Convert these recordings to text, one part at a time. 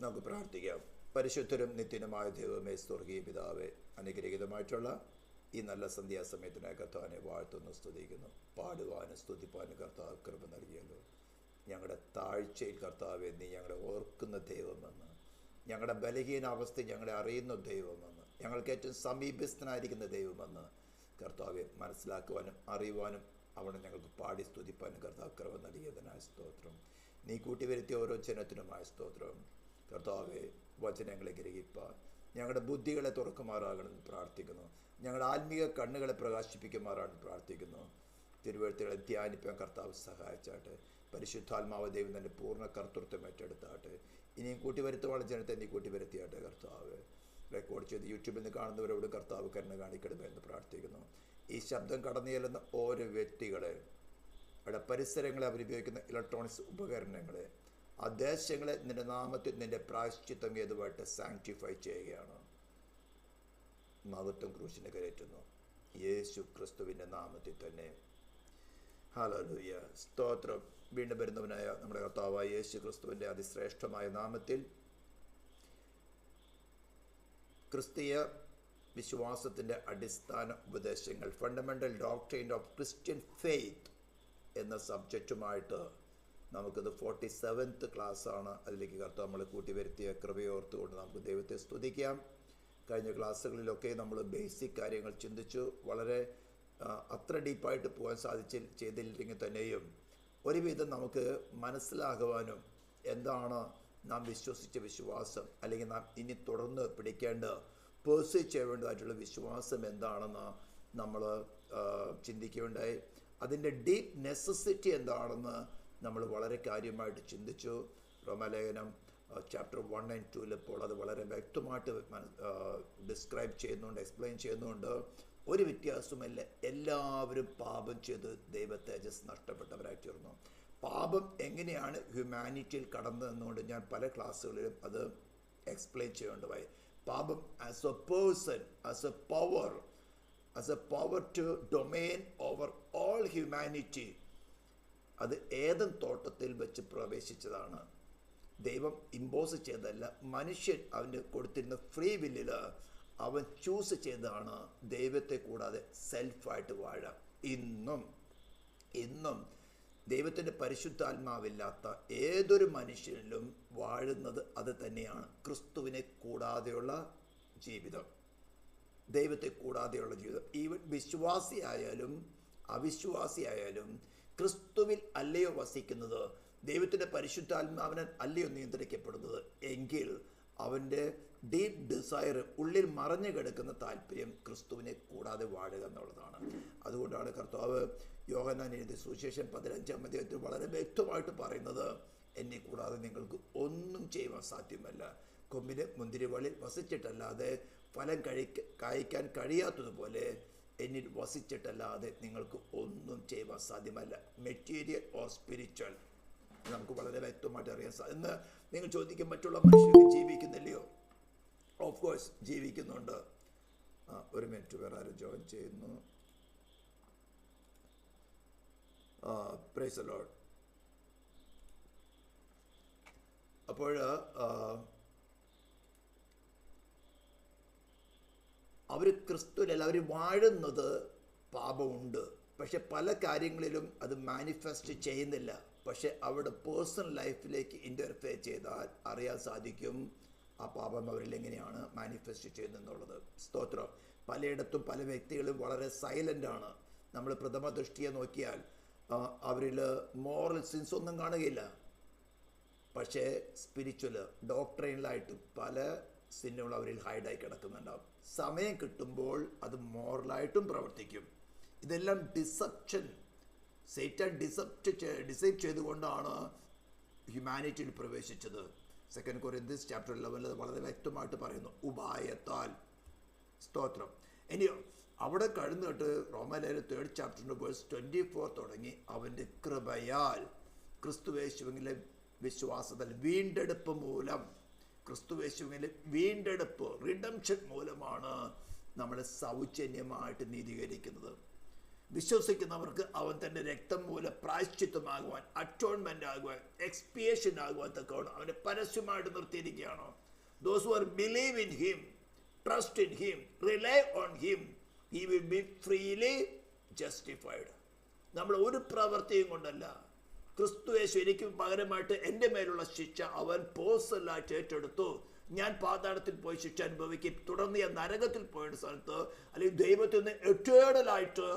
നമുക്ക് പ്രാർത്ഥിക്കാം. പരിശുദ്ധരും നിത്യനുമായ ദൈവമേ, സ്വർഗീയ പിതാവേ, അനുഗ്രഹീതമായിട്ടുള്ള ഈ നല്ല സന്ധ്യാസമയത്തിനായി കർത്താവിനെ വാഴ്ത്തുന്നു, സ്തുതിക്കുന്നു. പാടുവാനും സ്തുതിപ്പാനും കർത്താവ് കൃപ നൽകിയല്ലോ. ഞങ്ങളുടെ താഴ്ചയിൽ കർത്താവെ നീ ഞങ്ങളെ ഓർക്കുന്ന ദൈവമെന്ന്, ഞങ്ങളുടെ ബലഹീനാവസ്ഥ ഞങ്ങളെ അറിയുന്ന ദൈവമെന്ന്, ഞങ്ങൾക്ക് ഏറ്റവും സമീപസ്ഥനായിരിക്കുന്ന ദൈവമെന്ന് കർത്താവെ മനസ്സിലാക്കുവാനും അറിയുവാനും അവിടെ ഞങ്ങൾക്ക് പാടി സ്തുതിപ്പാനും കർത്താവ് കൃപ നൽകിയതിനായ സ്തോത്രം. നീ കൂട്ടിവരുത്തിയ ഓരോ ജനത്തിനുമായ സ്തോത്രം. കർത്താവെ, വചനങ്ങളെ ഗ്രഹിപ്പാൻ ഞങ്ങളുടെ ബുദ്ധികളെ തുറക്കുമാറാകണമെന്ന് പ്രാർത്ഥിക്കുന്നു. ഞങ്ങളുടെ ആത്മീയ കണ്ണുകളെ പ്രകാശിപ്പിക്കുമാറാണെന്ന് പ്രാർത്ഥിക്കുന്നു. തിരുവഴുത്തുകളെ ധ്യാനിപ്പാൻ കർത്താവ് സഹായിച്ചാട്ടെ. പരിശുദ്ധാത്മാവ് ദൈവം തന്നെ പൂർണ്ണ കർത്തൃത്വം ഏറ്റെടുത്താട്ടെ. ഇനിയും കൂട്ടിവരുത്തുവാനുള്ള ജനത്തെ നീ കൂട്ടിവരുത്തിയാട്ടെ കർത്താവ്. റെക്കോർഡ് ചെയ്ത് യൂട്യൂബിൽ നിന്ന് കാണുന്നവരോട് കർത്താവ് കരുണ കാണിക്കണമെന്ന് പ്രാർത്ഥിക്കുന്നു. ഈ ശബ്ദം കടന്നു ചെല്ലുന്ന ഓരോ വ്യക്തികളെ, അവിടെ പരിസരങ്ങളെ അവരുപയോഗിക്കുന്ന ഇലക്ട്രോണിക്സ് ഉപകരണങ്ങളെ, ആ ദേശങ്ങളെ നിന്റെ നാമത്തിൽ നിന്റെ പ്രായശ്ചിത്തം ഏതുമായിട്ട് സാങ്ക്ടിഫൈ ചെയ്യുകയാണ്. മഹത്വം ക്രൂശിനെ കയറ്റുന്നു യേശു ക്രിസ്തുവിൻ്റെ നാമത്തിൽ തന്നെ. ഹല്ലേലൂയ, സ്തോത്രം. വീണ്ടും വരുന്നവനായ നമ്മുടെ കർത്താവായ യേശു ക്രിസ്തുവിൻ്റെ അതിശ്രേഷ്ഠമായ നാമത്തിൽ ക്രിസ്തീയ വിശ്വാസത്തിൻ്റെ അടിസ്ഥാന ഉപദേശങ്ങൾ, fundamental doctrine of Christian faith എന്ന സബ്ജക്റ്റുമായിട്ട് നമുക്കിത് 47th ക്ലാസ്സാണ്. അതിലേക്ക് കർത്താവ് നമ്മളെ കൂട്ടിവരുത്തിയ കൃപയോർത്തുകൊണ്ട് നമുക്ക് ദൈവത്തെ സ്തുതിക്കാം. കഴിഞ്ഞ ക്ലാസ്സുകളിലൊക്കെ നമ്മൾ ബേസിക് കാര്യങ്ങൾ ചിന്തിച്ചു. വളരെ അത്ര ഡീപ്പായിട്ട് പോകാൻ ചെയ്തില്ലെങ്കിൽ തന്നെയും ഒരുവിധം നമുക്ക് മനസ്സിലാകുവാനും എന്താണ് നാം വിശ്വസിച്ച വിശ്വാസം, അല്ലെങ്കിൽ നാം ഇനി തുടർന്ന് പിടിക്കേണ്ട പേഴ്സ്യൂ ചെയ്യേണ്ടതായിട്ടുള്ള വിശ്വാസം എന്താണെന്ന് നമ്മൾ ചിന്തിക്കുകയുണ്ടായി. അതിൻ്റെ ഡീപ്പ് നെസസിറ്റി എന്താണെന്ന് നമ്മൾ വളരെ കാര്യമായിട്ട് ചിന്തിച്ചു. റോമാലേഖനം ചാപ്റ്റർ 1 and 2 ഇപ്പോൾ അത് വളരെ വ്യക്തമായിട്ട് ഡിസ്ക്രൈബ് ചെയ്യുന്നുണ്ട്, എക്സ്പ്ലെയിൻ ചെയ്യുന്നുണ്ട്. ഒരു വ്യത്യാസമല്ല, എല്ലാവരും പാപം ചെയ്ത് ദൈവ തേജസ് നഷ്ടപ്പെട്ടവരായി തീർന്നു. പാപം എങ്ങനെയാണ് ഹ്യൂമാനിറ്റിയിൽ കടന്നതെന്നുകൊണ്ട് ഞാൻ പല ക്ലാസ്സുകളിലും അത് എക്സ്പ്ലെയിൻ ചെയ്യേണ്ടതായി. പാപം as a person, as a power to domain over all humanity, അത് ഏദൻ തോട്ടത്തിൽ വെച്ച് പ്രവേശിച്ചതാണ്. ദൈവം ഇമ്പോസ് ചെയ്തതല്ല. മനുഷ്യൻ അവന് കൊടുത്തിരുന്ന ഫ്രീ വില്ലിൽ അവൻ ചൂസ് ചെയ്തതാണ് ദൈവത്തെ കൂടാതെ സെൽഫായിട്ട് വാഴാം. ഇന്നും ദൈവത്തിൻ്റെ പരിശുദ്ധാത്മാവില്ലാത്ത ഏതൊരു മനുഷ്യനിലും വാഴുന്നത് അത് തന്നെയാണ്, ക്രിസ്തുവിനെ കൂടാതെയുള്ള ജീവിതം, ദൈവത്തെ കൂടാതെയുള്ള ജീവിതം. ഈവൻ വിശ്വാസിയായാലും അവിശ്വാസിയായാലും ക്രിസ്തുവിൽ അല്ലയോ വസിക്കുന്നത്, ദൈവത്തിൻ്റെ പരിശുദ്ധാത്മാവിനെ അല്ലയോ നിയന്ത്രിക്കപ്പെടുന്നത്, എങ്കിൽ അവൻ്റെ ഡീപ്പ് ഡിസയർ, ഉള്ളിൽ മറഞ്ഞു കിടക്കുന്ന താല്പര്യം ക്രിസ്തുവിനെ കൂടാതെ വാഴുക എന്നുള്ളതാണ്. അതുകൊണ്ടാണ് കർത്താവ് യോഹന്നാൻ എഴുതിയ സുവിശേഷം 15-ാം അധ്യായത്തിൽ വളരെ വ്യക്തമായിട്ട് പറയുന്നത്, എന്നെ കൂടാതെ നിങ്ങൾക്ക് ഒന്നും ചെയ്യുവാൻ സാധ്യമല്ല. കൊമ്പിന് മുന്തിരിവള്ളിൽ വസിച്ചിട്ടല്ലാതെ ഫലം കായ്ക്കാൻ കഴിയാത്തതുപോലെ എന്നിൽ വസിച്ചിട്ടല്ലാതെ നിങ്ങൾക്ക് ഒന്നും ചെയ്യുവാൻ സാധ്യമല്ല. മെറ്റീരിയൽ ഓർ സ്പിരിച്വൽ നമുക്ക് വളരെ വ്യക്തമായിട്ട് അറിയാൻ സാധിക്കും. എന്ന് നിങ്ങൾ ചോദിക്കും, മറ്റുള്ള മനുഷ്യർക്ക് ജീവിക്കുന്നില്ലയോ? ഓഫ് കോഴ്സ് ജീവിക്കുന്നുണ്ട്. ഒരു മിനിറ്റ്, വേറെ ആരും ജോയിൻ ചെയ്യുന്നു. Praise the Lord. അപ്പോൾ അവർ ക്രിസ്തുവിലല്ല, അവർ വാഴുന്നത് പാപമുണ്ട്. പക്ഷെ പല കാര്യങ്ങളിലും അത് മാനിഫെസ്റ്റ് ചെയ്യുന്നില്ല. പക്ഷെ അവരുടെ പേഴ്സണൽ ലൈഫിലേക്ക് ഇൻ്റർഫിയർ ചെയ്താൽ അറിയാൻ സാധിക്കും ആ പാപം അവരിൽ എങ്ങനെയാണ് മാനിഫെസ്റ്റ് ചെയ്യുന്നതെന്നുള്ളത്. സ്തോത്രം. പലയിടത്തും പല വ്യക്തികളും വളരെ സൈലൻ്റാണ്. നമ്മൾ പ്രഥമ ദൃഷ്ടിയെ നോക്കിയാൽ അവരിൽ മോറൽ സിൻസ് ഒന്നും കാണുകയില്ല. പക്ഷേ സ്പിരിച്വൽ ഡോക്ട്രൈനിലായിട്ട് പല സിന്നുകൾ അവരിൽ ഹൈഡായി കിടക്കുന്നുണ്ടാവും. സമയം കിട്ടുമ്പോൾ അത് മോറലായിട്ടും പ്രവർത്തിക്കും. ഇതെല്ലാം ഡിസപ്ഷൻ, സൈറ്റാൻ ഡിസൈഡ് ചെയ്തുകൊണ്ടാണ് ഹ്യൂമാനിറ്റിയിൽ പ്രവേശിച്ചത്. 2 Corinthians chapter 11 വളരെ വ്യക്തമായിട്ട് പറയുന്നു, ഉപായത്താൽ. സ്തോത്രം. ഇനിയോ അവിടെ കഴിഞ്ഞിട്ട് റോമാലേഖനം 3rd chapter verse 24 തുടങ്ങി, അവൻ്റെ കൃപയാൽ ക്രിസ്തുയേശുവിലെ വിശ്വാസത്തിൽ വീണ്ടെടുപ്പ് മൂലം, ക്രിസ്തുയേശുവിലെ വീണ്ടെടുപ്പ് റിഡംഷൻ മൂലമാണ് നമ്മളെ സൗജന്യമായിട്ട് നീതീകരിക്കുന്നത്. വിശ്വസിക്കുന്നവർക്ക് അവൻ തൻ്റെ രക്തം മൂലം പ്രായശ്ചിത്തമാകുവാൻ, അറ്റോൺമെന്റ് ആകുവാൻ, എക്സ്പിയേഷൻ ആകുവാൻ തക്കവണ്ണം അവനെ പരസ്യമായിട്ട് നിർത്തിയിരിക്കുകയാണോ. Those who are believe in him, trust in him, rely on him, he will be freely justified. നമ്മൾ ഒരു പ്രവൃത്തിയും കൊണ്ടല്ല, ക്രിസ്തു യേശു എനിക്ക് പകരമായിട്ട് എൻ്റെ മേലുള്ള ശിക്ഷ അവൻ പേഴ്സണലായിട്ട് ഏറ്റെടുത്തു. ഞാൻ പാതാളത്തിൽ പോയി ശിക്ഷ അനുഭവിക്കും, തുടർന്ന് ഞാൻ നരകത്തിൽ പോയ സ്ഥലത്ത് അല്ലെങ്കിൽ ദൈവത്തിൽ നിന്ന് എറ്റേണലായിട്ട്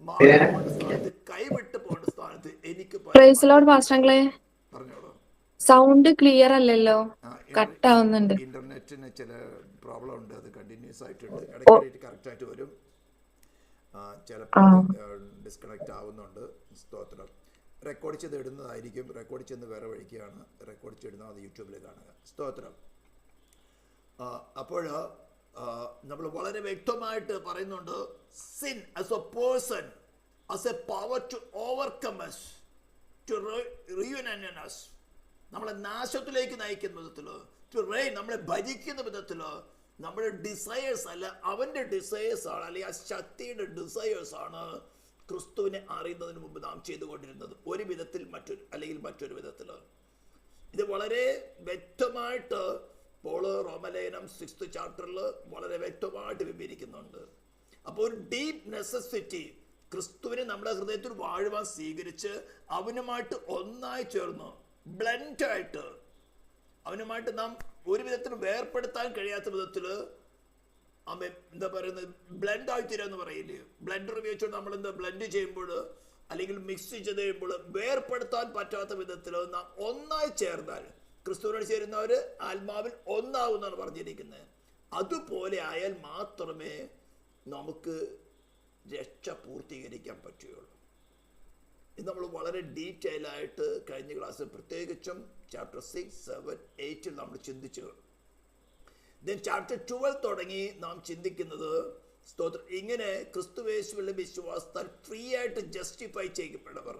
സ്ഥാനത്ത് കൈവിട്ട് പോകേണ്ട സ്ഥാനത്ത് എനിക്ക് പറഞ്ഞോളൂ. സൗണ്ട് ക്ലിയർ അല്ലല്ലോ, കട്ടാവുന്നുണ്ട്. ഇന്റർനെറ്റിന് ചില പ്രോബ്ലം ഉണ്ട്, അത് കണ്ടിന്യൂസ് ആയിട്ടുണ്ട്, ഇടയ്ക്കിടയ്ക്ക് കറക്റ്റ് ആയിട്ട് വരും, ചിലപ്പോൾ ഡിസ്കണക്ട് ആവുന്നുണ്ട്. സ്തോത്രം. റെക്കോർഡ് ചെയ്ത് ഇടുന്നതായിരിക്കും, റെക്കോർഡ് ചെയ്യുന്ന വേറെ വഴിക്കാണ്, റെക്കോർഡ് ചെയ്തിടുന്നത് അത് യൂട്യൂബിൽ കാണുക. സ്തോത്രം. അപ്പോൾ നമ്മൾ വളരെ വ്യക്തമായിട്ട് പറയുന്നുണ്ട്, sin as a person, as a power to overcome us, to ruin us, നമ്മളെ നാശത്തിലേക്ക് നയിക്കുന്ന വിധത്തിലോ, ടു റെയിൻ നമ്മളെ ഭരിക്കുന്ന വിധത്തിലോ, നമ്മുടെ ഡിസയേഴ്സ് അല്ല അവൻ്റെ ഡിസയേഴ്സ് ആണ്, അല്ലെങ്കിൽ ആ ശക്തിയുടെ ഡിസയേഴ്സ് ആണ് ക്രിസ്തുവിനെ അറിയുന്നതിന് മുമ്പ് നാം ചെയ്തുകൊണ്ടിരുന്നത്, ഒരു വിധത്തിൽ മറ്റൊരു വിധത്തിൽ. ഇത് വളരെ വ്യക്തമായിട്ട് പോള് റോമലേഖനം 6th ചാപ്റ്ററിൽ വളരെ വ്യക്തമായിട്ട് വിവരിക്കുന്നുണ്ട്. അപ്പോൾ ഒരു ഡീപ്പ് നെസസിറ്റി, ക്രിസ്തുവിനെ നമ്മുടെ ഹൃദയത്തിൽ വാഴുവാൻ സ്വീകരിച്ച് അവനുമായിട്ട് ഒന്നായി ചേർന്ന് ബ്ലെൻഡായിട്ട് അവനുമായിട്ട് നാം ഒരു വിധത്തിൽ വേർപ്പെടുത്താൻ കഴിയാത്ത വിധത്തിൽ എന്താ പറയുന്നത്, ബ്ലെൻഡ് ആയി തീരാന്ന് പറയില്ലേ. ബ്ലെൻഡർ ഉപയോഗിച്ചുകൊണ്ട് നമ്മൾ എന്താ ബ്ലെൻഡ് ചെയ്യുമ്പോൾ അല്ലെങ്കിൽ മിക്സ് ചെയ്ത് കഴിയുമ്പോൾ വേർപ്പെടുത്താൻ പറ്റാത്ത വിധത്തിൽ നാം ഒന്നായി ചേർന്നാൽ, ക്രിസ്തുവിനോട് ചേരുന്നവർ ആത്മാവിൽ ഒന്നാവുന്നാണ് പറഞ്ഞിരിക്കുന്നത്. അതുപോലെ ആയാൽ മാത്രമേ നമുക്ക് രക്ഷ പൂർത്തീകരിക്കാൻ പറ്റുകയുള്ളൂ. ഇത് നമ്മൾ വളരെ ഡീറ്റെയിൽ ആയിട്ട് കഴിഞ്ഞ ക്ലാസ്സിൽ പ്രത്യേകിച്ചും ചാപ്റ്റർ 6, 7, 8 നമ്മൾ ചിന്തിച്ചു. ദെൻ ചാപ്റ്റർ 12 തുടങ്ങി നാം ചിന്തിക്കുന്നത്, സ്തോത്രം, ഇങ്ങനെ ക്രിസ്തുയേശുവിലെ വിശ്വാസത്താൽ ഫ്രീ ആയിട്ട് ജസ്റ്റിഫൈ ചെയ്യപ്പെട്ടവർ,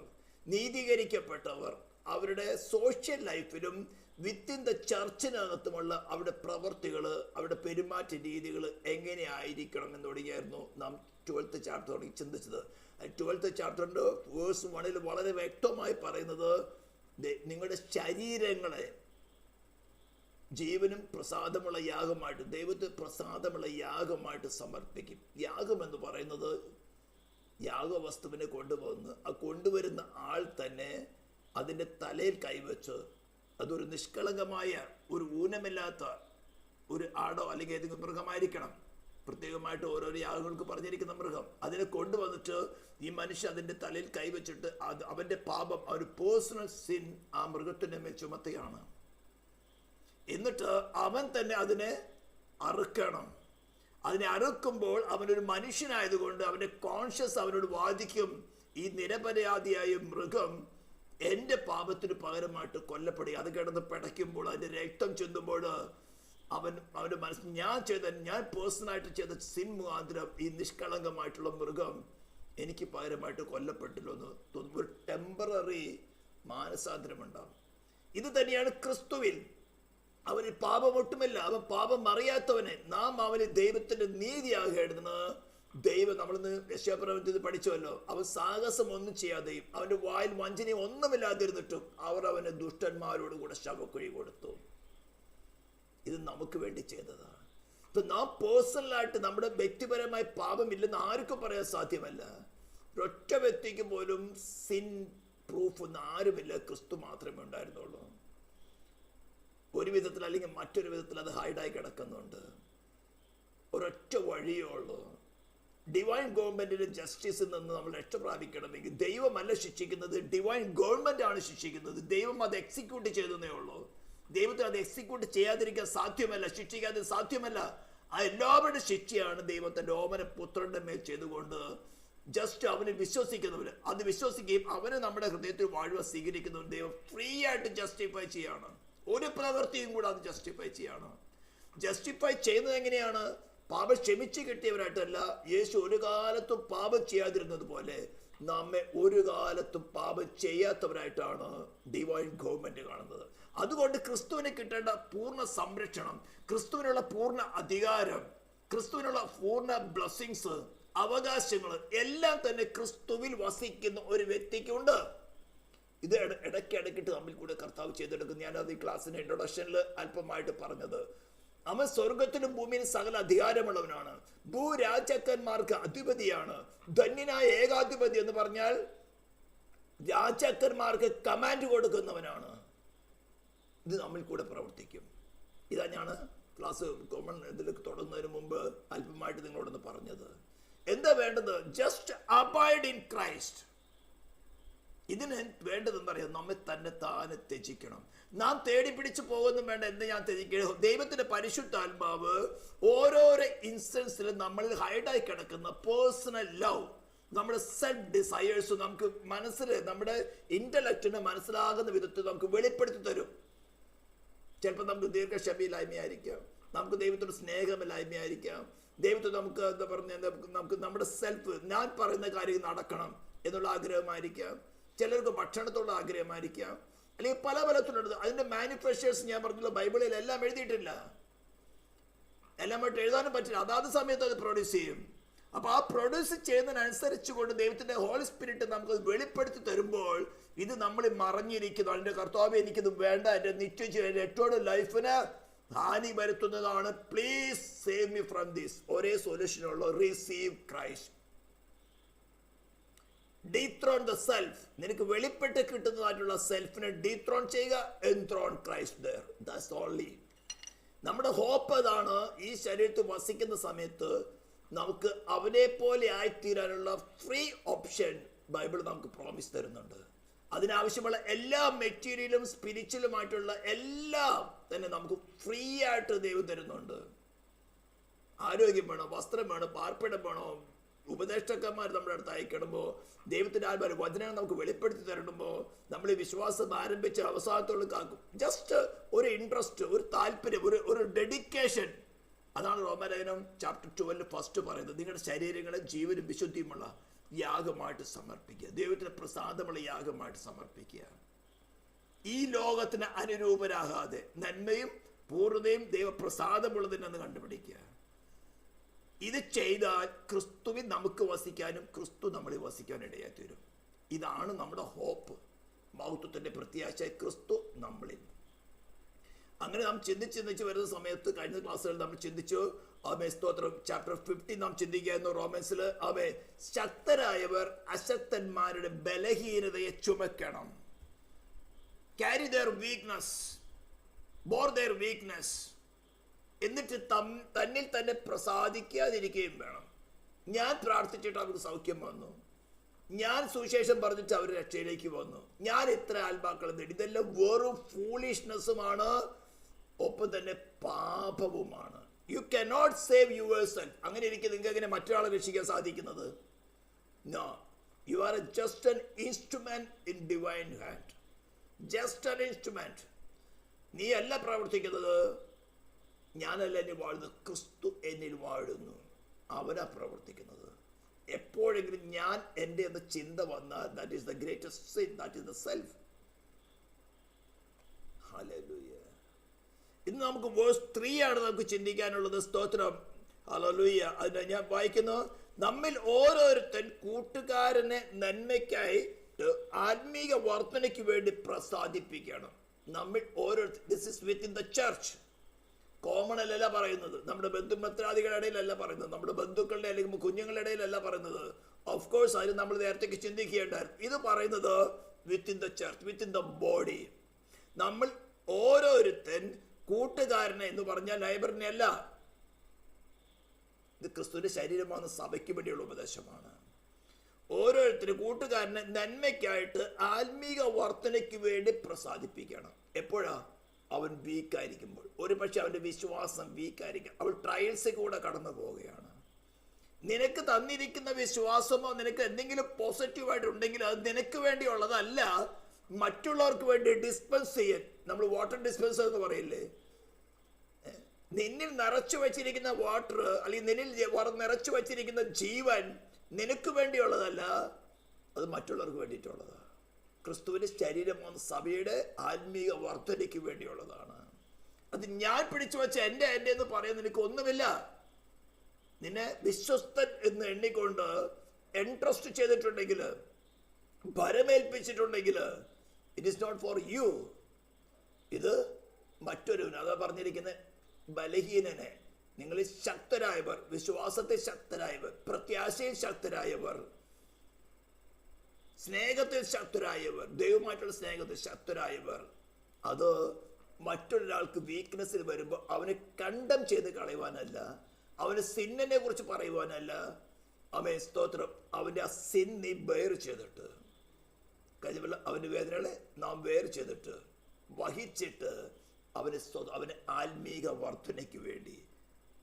നീതീകരിക്കപ്പെട്ടവർ, അവരുടെ സോഷ്യൽ ലൈഫിലും വിത്തിൻ ദ ചർച്ചിനകത്തുമുള്ള അവരുടെ പ്രവൃത്തികൾ, അവരുടെ പെരുമാറ്റ രീതികൾ എങ്ങനെയായിരിക്കണം എന്ന് തുടങ്ങിയായിരുന്നു നാം 12th ചാപ്റ്റർ തുടങ്ങി ചിന്തിച്ചത്. 12th ചാപ്റ്ററിൻ്റെ വേഴ്സ് 1 വളരെ വ്യക്തമായി പറയുന്നത്, നിങ്ങളുടെ ശരീരങ്ങളെ ജീവനും പ്രസാദമുള്ള യാഗമായിട്ട്, ദൈവത്തിന് പ്രസാദമുള്ള യാഗമായിട്ട് സമർപ്പിക്കും. യാഗം എന്ന് പറയുന്നത് യാഗവസ്തുവിനെ കൊണ്ടുപോകുന്നു, ആ കൊണ്ടുവരുന്ന ആൾ തന്നെ അതിൻ്റെ തലയിൽ കൈവച്ച്, അതൊരു നിഷ്കളങ്കമായ ഒരു ഊനമില്ലാത്ത ഒരു ആടോ അല്ലെങ്കിൽ ഏതെങ്കിലും മൃഗമായിരിക്കണം. പ്രത്യേകമായിട്ട് ഓരോരോ യാഗങ്ങൾക്ക് പറഞ്ഞിരിക്കുന്ന മൃഗം, അതിനെ കൊണ്ടുവന്നിട്ട് ഈ മനുഷ്യൻ അതിൻ്റെ തലയിൽ കൈവച്ചിട്ട് അവൻ്റെ പാപം, ഒരു പേഴ്സണൽ സിൻ ആ മൃഗത്തിൻ്റെ മേൽ ചുമത്തുകയാണ്. എന്നിട്ട് അവൻ തന്നെ അതിനെ അറുക്കണം. അതിനെ അറുക്കുമ്പോൾ അവനൊരു മനുഷ്യനായതുകൊണ്ട് അവൻ്റെ കോൺഷ്യസ് അവനോട് വാദിക്കും, ഈ നിരപരാധിയായ മൃഗം എൻ്റെ പാപത്തിന് പകരമായിട്ട് കൊല്ലപ്പെടുക. അത് കിടന്ന് പിടയ്ക്കുമ്പോൾ അതിൻ്റെ രക്തം ചെന്നുമ്പോൾ അവൻ്റെ മനസ്സിൽ ഞാൻ പേഴ്സണലായിട്ട് ചെയ്ത സിൻ മുഖാന്തരം ഈ നിഷ്കളങ്കമായിട്ടുള്ള മൃഗം എനിക്ക് പകരമായിട്ട് കൊല്ലപ്പെട്ടില്ലോ എന്ന് തോന്നുന്നു. ഒരു ടെമ്പററി മാനസാന്തരമുണ്ടാകും. ഇത് തന്നെയാണ് ക്രിസ്തുവിൽ. അവന് പാപമൊട്ടുമില്ല, അവൻ പാപം അറിയാത്തവനെ നാം അവന് ദൈവത്തിന്റെ നീതിയാകേണ്ടത്. ദൈവം നമ്മളിന്ന് യശയാപ്രവചനത്തിൽ പഠിച്ചുവല്ലോ, അവൻ സാഹസം ഒന്നും ചെയ്യാതെയും അവന്റെ വായിൽ വഞ്ചനയും ഒന്നുമില്ലാതിരുന്നിട്ടും അവർ അവന് ദുഷ്ടന്മാരോട് കൂടെ ശവക്കുഴി കൊടുത്തു. ഇത് നമുക്ക് വേണ്ടി ചെയ്തതാണ്. ഇപ്പൊ നാം പേഴ്സണലായിട്ട് നമ്മുടെ വ്യക്തിപരമായ പാപമില്ലെന്ന് ആർക്കും പറയാൻ സാധ്യമല്ല. ഒരൊറ്റ വ്യക്തിക്ക് പോലും സിൻ പ്രൂഫ് ഒന്നും ആരുമില്ല, ക്രിസ്തു മാത്രമേ ഉണ്ടായിരുന്നുള്ളൂ. ഒരു വിധത്തിൽ അല്ലെങ്കിൽ മറ്റൊരു വിധത്തിൽ അത് ഹൈഡായി കിടക്കുന്നുണ്ട്. ഒരൊറ്റ വഴിയേ ഉള്ളൂ. ഡിവൈൻ ഗവൺമെന്റിന്റെ ജസ്റ്റിസിൽ നിന്ന് നമ്മൾ രക്ഷ പ്രാപിക്കണമെങ്കിൽ ദൈവമല്ല ശിക്ഷിക്കുന്നത്, ഡിവൈൻ ഗവൺമെന്റ് ആണ് ശിക്ഷിക്കുന്നത്. ദൈവം അത് എക്സിക്യൂട്ട് ചെയ്തേ ഉള്ളൂ. ദൈവത്തിന് അത് എക്സിക്യൂട്ട് ചെയ്യാതിരിക്കാൻ സാധ്യമല്ല, ശിക്ഷിക്കാതെ സാധ്യമല്ല. ആ എല്ലാവരുടെ ശിക്ഷയാണ് ദൈവത്തിന്റെ ഓമന പുത്രന്റെ മേൽ ചെയ്തുകൊണ്ട് ജസ്റ്റ് അവന് വിശ്വസിക്കുന്നവര് അത് വിശ്വസിക്കുകയും അവന് നമ്മുടെ ഹൃദയത്തിൽ വാഴുവ സ്വീകരിക്കുന്നവർ ദൈവം ഫ്രീ ആയിട്ട് ജസ്റ്റിഫൈ ചെയ്യാണ്. ഒരു പ്രവൃത്തിയും കൂടെ അത് ജസ്റ്റിഫൈ ചെയ്യാണ്. ജസ്റ്റിഫൈ ചെയ്യുന്നത് എങ്ങനെയാണ്? പാപം ക്ഷമിച്ച് കിട്ടിയവരായിട്ടല്ല. യേശു ഒരു കാലത്തും പാപം ചെയ്യാതിരുന്നത് പോലെ നമ്മെ ഒരു കാലത്തും പാപം ചെയ്യാത്തവരായിട്ടാണ് ഡിവൈൻ ഗവൺമെന്റ് കാണുന്നത്. അതുകൊണ്ട് ക്രിസ്തുവിന് കിട്ടേണ്ട പൂർണ്ണ സംരക്ഷണം, ക്രിസ്തുവിനുള്ള പൂർണ്ണ അധികാരം, ക്രിസ്തുവിനുള്ള പൂർണ്ണ ബ്ലെസ്സിങ്സ്, അവകാശങ്ങൾ എല്ലാം തന്നെ ക്രിസ്തുവിൽ വസിക്കുന്ന ഒരു വ്യക്തിക്കുണ്ട്. ഇത് ഇടയ്ക്കിടയ്ക്കിട്ട് തമ്മിൽ കൂടെ കർത്താവ് ചെയ്തെടുക്കും. ഞാനത് ഈ ക്ലാസ്സിന്റെ ഇൻട്രൊഡക്ഷനിൽ അല്പമായിട്ട് പറഞ്ഞത്. അവൻ സ്വർഗത്തിലും ഭൂമിയിലും സകല അധികാരമുള്ളവനാണ്. ഭൂരാജാക്കന്മാർക്ക് അധിപതിയാണ്. ധന്യനായ ഏകാധിപതി എന്ന് പറഞ്ഞാൽ രാജാക്കന്മാർക്ക് കമാൻഡ് കൊടുക്കുന്നവനാണ്. ഇത് നമ്മിൽ കൂടെ പ്രവർത്തിക്കും. ഇതാ ഞാൻ ക്ലാസ് കോമൺ ഇതിലേക്ക് തുടങ്ങുന്നതിന് മുമ്പ് അല്പമായിട്ട് നിങ്ങളോടൊന്ന് പറഞ്ഞത്. എന്താ വേണ്ടത്? Just abide in Christ. ഇതിന് വേണ്ടതെന്ന് പറയാം, നമ്മെ തന്നെ താനെ ത്യജിക്കണം. നാം തേടി പിടിച്ചു പോകുന്നു വേണ്ട. എന്ത് ഞാൻ ത്യജിക്കണം? ദൈവത്തിന്റെ പരിശുദ്ധാത്മാവ് ഓരോരോ ഇൻസ്റ്റൻസിലും നമ്മളിൽ ഹൈഡായി കിടക്കുന്ന പേഴ്സണൽ ലവ്, നമ്മുടെ സെൽഫ് ഡിസയേഴ്സ് നമുക്ക് മനസ്സിൽ, നമ്മുടെ ഇന്റലക്റ്റിന് മനസ്സിലാകുന്ന വിധത്തിൽ നമുക്ക് വെളിപ്പെടുത്തി തരും. ചിലപ്പോൾ നമുക്ക് ദീർഘക്ഷമയില്ലായ്മയായിരിക്കാം, നമുക്ക് ദൈവത്തോട് സ്നേഹമില്ലായ്മയായിരിക്കാം, ദൈവത്തോട് നമുക്ക് എന്താ പറഞ്ഞ നമുക്ക് നമ്മുടെ സെൽഫ്, ഞാൻ പറയുന്ന കാര്യം നടക്കണം എന്നുള്ള ആഗ്രഹമായിരിക്കാം, ചിലർക്ക് ഭക്ഷണത്തോടുള്ള ആഗ്രഹമായിരിക്കാം, അല്ലെങ്കിൽ പല പലത്തിലുള്ളത്. അതിന്റെ മാനിഫെസ്റ്റേഴ്സ് ഞാൻ പറഞ്ഞല്ലോ ബൈബിളിൽ എല്ലാം എഴുതിയിട്ടില്ല, എല്ലാമായിട്ട് എഴുതാനും പറ്റില്ല. അതാത് സമയത്ത് അത് പ്രൊഡ്യൂസ് ചെയ്യും. അപ്പൊ ആ പ്രൊഡ്യൂസ് ചെയ്യുന്നതിനനുസരിച്ച് കൊണ്ട് ദൈവത്തിന്റെ ഹോളി സ്പിരിറ്റ് നമുക്ക് വെളിപ്പെടുത്തി തരുമ്പോൾ ഇത് നമ്മൾ മറഞ്ഞിരിക്കുന്നു. അതിന്റെ കർത്താവ് എനിക്കിത് വേണ്ട, എന്റെ നിത്യജീവൻ, ഏറ്റവും ലൈഫിന് ഹാനി വരുത്തുന്നതാണ്. Please save me from this. ഒരേ സൊല്യൂഷൻ ഉള്ളൂ, receive Christ. Dethrone the self. നിനക്ക് വെളിപ്പെട്ട് കിട്ടുന്നതായിട്ടുള്ള സെൽഫിനെ ഡീത്രോൺ ചെയ്യുക. Enthrone Christ there. That's only. നമ്മുടെ ഹോപ്പ് അതാണ്. ഈ ശരീരത്തിൽ വസിക്കുന്ന സമയത്ത് നമുക്ക് അവനെ പോലെ ആയിത്തീരാനുള്ള ഫ്രീ ഓപ്ഷൻ ബൈബിൾ നമുക്ക് പ്രോമിസ് തരുന്നുണ്ട്. അതിനാവശ്യമുള്ള എല്ലാ മെറ്റീരിയലും സ്പിരിച്വലുമായിട്ടുള്ള എല്ലാം തന്നെ നമുക്ക് ഫ്രീ ആയിട്ട് ദൈവം തരുന്നുണ്ട്. ആരോഗ്യം വേണോ, വസ്ത്രം വേണോ, പാർപ്പിടം വേണോ, ഉപദേഷ്ടാക്കന്മാർ നമ്മുടെ അടുത്ത് അയക്കണമോ, ദൈവത്തിൻ്റെ ആത്മാവ് വചനം നമുക്ക് വെളിപ്പെടുത്തി തരണമോ, നമ്മൾ ഈ വിശ്വാസം ആരംഭിച്ച് അവസാനത്തോളം കാക്കും. ജസ്റ്റ് ഒരു ഇൻട്രസ്റ്റ്, ഒരു താല്പര്യം, ഒരു ഡെഡിക്കേഷൻ. അതാണ് റോമലേഖനം ചാപ്റ്റർ 12 ഫസ്റ്റ് പറയുന്നത്. നിങ്ങളുടെ ശരീരങ്ങളെ ജീവനും വിശുദ്ധിയുമുള്ള യാഗമായിട്ട് സമർപ്പിക്കുക, ദൈവത്തിന് പ്രസാദമുള്ള യാഗമായിട്ട് സമർപ്പിക്കുക. ഈ ലോകത്തിന് അനുരൂപരാകാതെ നന്മയും പൂർണ്ണതയും ദൈവപ്രസാദമുള്ളതിനെന്ന് കണ്ടുപിടിക്കുക. ഇത് ചെയ്താൽ ക്രിസ്തുവിൽ നമുക്ക് വസിക്കാനും ക്രിസ്തു നമ്മളിൽ വസിക്കാനും ഇടയായി തീരും. ഇതാണ് നമ്മുടെ ഹോപ്പ്, മഹത്വത്തിന്റെ പ്രത്യാശ, ക്രിസ്തു നമ്മളിൽ. അങ്ങനെ നാം ചിന്തിച്ച് വരുന്ന സമയത്ത് കഴിഞ്ഞ ക്ലാസ്സുകളിൽ നമ്മൾ ചിന്തിച്ചു. സ്തോത്രം, ചാപ്റ്റർ 15 നാം ചിന്തിക്കുകയായിരുന്നു. റോമൻസിൽ ശക്തരായവർ അശക്തന്മാരുടെ ബലഹീനതയെ ചുമക്കണം. Carry their weakness, bore their weakness. എന്നിട്ട് തന്നിൽ തന്നെ പ്രസാദിക്കാതിരിക്കുകയും വേണം. ഞാൻ പ്രാർത്ഥിച്ചിട്ട് അവർക്ക് സൗഖ്യം വന്നു, ഞാൻ സുവിശേഷം പറഞ്ഞിട്ട് അവർ രക്ഷയിലേക്ക് വന്നു, ഞാൻ ഇത്ര ആത്മാക്കളെ നേടി. ഇതെല്ലാം വെറും ഫൂളിഷ്നെസ്സുമാണ്, ഒപ്പം തന്നെ പാപവുമാണ്. You cannot save yourself. അങ്ങനെ ഇരിക്കും നിങ്ങൾക്ക് എങ്ങനെ മറ്റൊരാളെ രക്ഷിക്കാൻ സാധിക്കുന്നത്? No, you are just an instrument in divine hand. Just an instrument. നീ അല്ല പ്രവർത്തിക്കുന്നത്, ഞാനല്ല എന്നിൽ വാഴുന്നത്, ക്രിസ്തു എന്നിൽ വാഴുന്നു, അവനാ പ്രവർത്തിക്കുന്നത്. എപ്പോഴെങ്കിലും ഞാൻ എൻ്റെ എന്ന ചിന്ത വന്നാൽ, that is the greatest sin, that is the self. Hallelujah. ഇന്ന് നമുക്ക് വേഴ്സ് 3 ആണ് നമുക്ക് ചിന്തിക്കാനുള്ളത്. സ്തോത്രം, ഹല്ലേലൂയ. അതിന് ഞാൻ വായിക്കുന്നു, നമ്മിൽ ഓരോരുത്തൻ കൂട്ടുകാരനെ നന്മയ്ക്കായി ആത്മീക വർധനയ്ക്ക് വേണ്ടി പ്രസാദിപ്പിക്കണം. നമ്മിൽ ഓരോരുത്തർ, this is within the church. Common അല്ലല്ല പറയുന്നത്, നമ്മുടെ ബന്ധുമിത്രാദികളുടെ ഇടയിലല്ല പറയുന്നത്, നമ്മുടെ ബന്ധുക്കളുടെ അല്ലെങ്കിൽ കുഞ്ഞുങ്ങളുടെ ഇടയിലല്ല പറയുന്നത്. ഓഫ് കോഴ്സ് അതിന് നമ്മൾ നേരത്തേക്ക് ചിന്തിക്കേണ്ടായിരുന്നു. ഇത് പറയുന്നത് within the church, within the body. നമ്മൾ ഓരോരുത്തൻ കൂട്ടുകാരനെ എന്ന് പറഞ്ഞാൽ നൈബറിനെ അല്ല. ഇത് ക്രിസ്തുവിന്റെ ശരീരമാണ്, സഭയ്ക്ക് വേണ്ടിയുള്ള ഉപദേശമാണ്. ഓരോരുത്തരും കൂട്ടുകാരനെ നന്മയ്ക്കായിട്ട് ആത്മീക വർധനയ്ക്ക് വേണ്ടി പ്രസാദിപ്പിക്കണം. എപ്പോഴാ? അവൻ വീക്കായിരിക്കുമ്പോൾ. ഒരു പക്ഷെ അവൻ്റെ വിശ്വാസം വീക്കായിരിക്കും, അവൾ ട്രയൽസ് കൂടെ കടന്നു പോവുകയാണ്. നിനക്ക് തന്നിരിക്കുന്ന വിശ്വാസമോ നിനക്ക് എന്തെങ്കിലും പോസിറ്റീവായിട്ട് ഉണ്ടെങ്കിൽ അത് നിനക്ക് വേണ്ടിയുള്ളതല്ല, മറ്റുള്ളവർക്ക് വേണ്ടി ഡിസ്പെൻസ് ചെയ്യാൻ. നമ്മൾ വാട്ടർ ഡിസ്പെൻസർ എന്ന് പറയില്ലേ? നിന്നിൽ നിറച്ചു വച്ചിരിക്കുന്ന വാട്ടർ, അല്ലെങ്കിൽ നിന്നിൽ നിറച്ചു വച്ചിരിക്കുന്ന ജീവൻ നിനക്ക് വേണ്ടിയുള്ളതല്ല, അത് മറ്റുള്ളവർക്ക് വേണ്ടിയിട്ടുള്ളതാണ്. ക്രിസ്തുവിന്റെ ശരീരമാണ് സഭയുടെ ആത്മീക വർധനയ്ക്ക് വേണ്ടിയുള്ളതാണ്. അത് ഞാൻ പിടിച്ചു വെച്ച എൻ്റെ എന്ന് പറയാൻ നിനക്ക് ഒന്നുമില്ല. നിന്നെ വിശ്വസ്തൻ എന്ന് എണ്ണിക്കൊണ്ട് എൻട്രസ്റ്റ് ചെയ്തിട്ടുണ്ടെങ്കിൽ, ഭരമേൽപ്പിച്ചിട്ടുണ്ടെങ്കിൽ, it is not for you, ഇത് മറ്റൊരുവന്. അതാ പറഞ്ഞിരിക്കുന്നത്, ബലഹീനനെ. നിങ്ങളിൽ ശക്തരായവർ, വിശ്വാസത്തിൽ ശക്തരായവർ, പ്രത്യാശയിൽ ശക്തരായവർ, സ്നേഹത്തിൽ ശക്തരായവർ, ദൈവമായിട്ടുള്ള സ്നേഹത്തിൽ ശക്തരായവർ, അത് മറ്റൊരാൾക്ക് വീക്ക്നെസ്സിൽ വരുമ്പോൾ അവനെ കണ്ടം ചെയ്ത് കളയുവാനല്ല, അവന് സിന്നിനെ കുറിച്ച് പറയുവാനല്ല. അവൻ സ്തോത്രം, അവൻ്റെ ആ സിൻ നീ ബെയർ ചെയ്തിട്ട്, കഴിഞ്ഞ അവൻ്റെ വേദനകളെ നാം ബെയർ ചെയ്തിട്ട് വഹിച്ചിട്ട് അവന് ആത്മീക വർധനയ്ക്ക് വേണ്ടി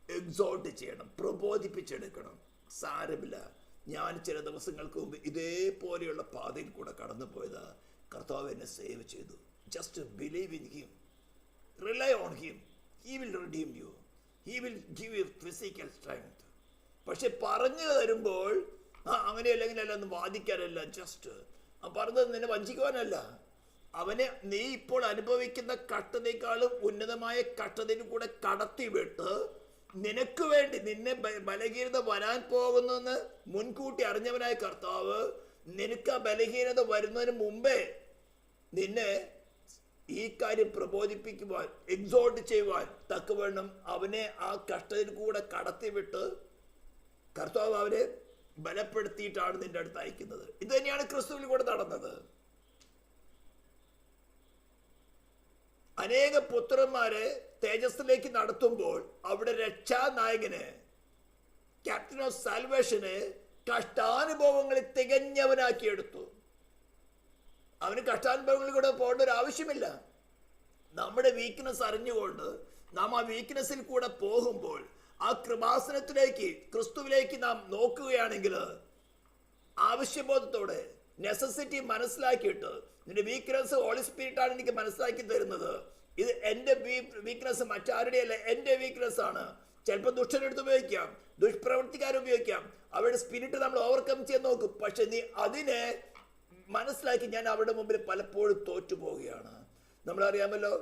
എക്സോൾട്ട് ചെയ്യണം, പ്രബോധിപ്പിച്ചെടുക്കണം. സാരമില്ല, ഞാൻ ചില ദിവസങ്ങൾക്ക് മുമ്പ് ഇതേപോലെയുള്ള പാതയിൽ കൂടെ കടന്നു പോയതാ. കർത്താവ് എന്നെ സേവ് ചെയ്തു. Just believe in him, rely on him, he will redeem you, he will give you physical strength. പക്ഷെ പറഞ്ഞു തരുമ്പോൾ അങ്ങനെയല്ല ഇങ്ങനെയല്ല എന്ന് വാദിക്കാനല്ല, ജസ്റ്റ് പറഞ്ഞത് നിന്നെ വഞ്ചിക്കുവാനല്ല. അവനെ നീ ഇപ്പോൾ അനുഭവിക്കുന്ന കഷ്ടതയെക്കാളും ഉന്നതമായ കഷ്ടതയിൽ കൂടെ കടത്തിവിട്ട് നിനക്ക് വേണ്ടി, നിന്നെ ബലഹീനത വരാൻ പോകുന്നെന്ന് മുൻകൂട്ടി അറിഞ്ഞവനായ കർത്താവ് നിനക്ക് ആ ബലഹീനത വരുന്നതിന് മുമ്പേ നിന്നെ ഈ കാര്യം പ്രബോധിപ്പിക്കുവാൻ, എക്സോർട്ട് ചെയ്യുവാൻ തക്കവണ്ണം അവനെ ആ കഷ്ടതയിൽ കൂടെ കടത്തിവിട്ട് കർത്താവ് അവരെ ബലപ്പെടുത്തിയിട്ടാണ് നിന്റെ അടുത്ത് അയക്കുന്നത്. ഇത് തന്നെയാണ് ക്രിസ്തുവിൽ കൂടെ നടന്നത്. അനേക പുത്രന്മാരെ തേജസ്സിലേക്ക് നടത്തുമ്പോൾ അവിടെ രക്ഷാനായകന്, ക്യാപ്റ്റൻ ഓഫ് സാൽവേഷന് കഷ്ടാനുഭവങ്ങളിൽ തികഞ്ഞവനാക്കിയെടുത്തു. അവന് കഷ്ടാനുഭവങ്ങളിൽ കൂടെ പോകേണ്ട ഒരു ആവശ്യമില്ല. നമ്മുടെ വീക്ക്നെസ് അറിഞ്ഞുകൊണ്ട് നാം ആ വീക്ക്നെസ്സിൽ കൂടെ പോകുമ്പോൾ ആ കൃപാസനത്തിലേക്ക്, ക്രിസ്തുവിലേക്ക് നാം നോക്കുകയാണെങ്കിൽ, ആവശ്യബോധത്തോടെ നെസസിറ്റി മനസ്സിലാക്കിയിട്ട്, നിന്റെ വീക്ക്നെസ് ഹോളി സ്പിരിറ്റാണ് എനിക്ക് മനസ്സിലാക്കി തരുന്നത്, ഇത് എൻ്റെ വീക്ക്നെസ് മറ്റാരുടെ അല്ല, എൻ്റെ വീക്ക്നെസ് ആണ്. ചിലപ്പോൾ ദുഷ്ടനെടുത്ത് ഉപയോഗിക്കാം, ദുഷ്പ്രവർത്തിക്കാരുപയോഗിക്കാം, അവരുടെ സ്പിരിറ്റ് നമ്മൾ ഓവർകം ചെയ്യാൻ നോക്കും. പക്ഷെ നീ അതിനെ മനസ്സിലാക്കി, ഞാൻ അവരുടെ മുമ്പിൽ പലപ്പോഴും തോറ്റുപോവുകയാണ്. നമ്മളറിയാമല്ലോ,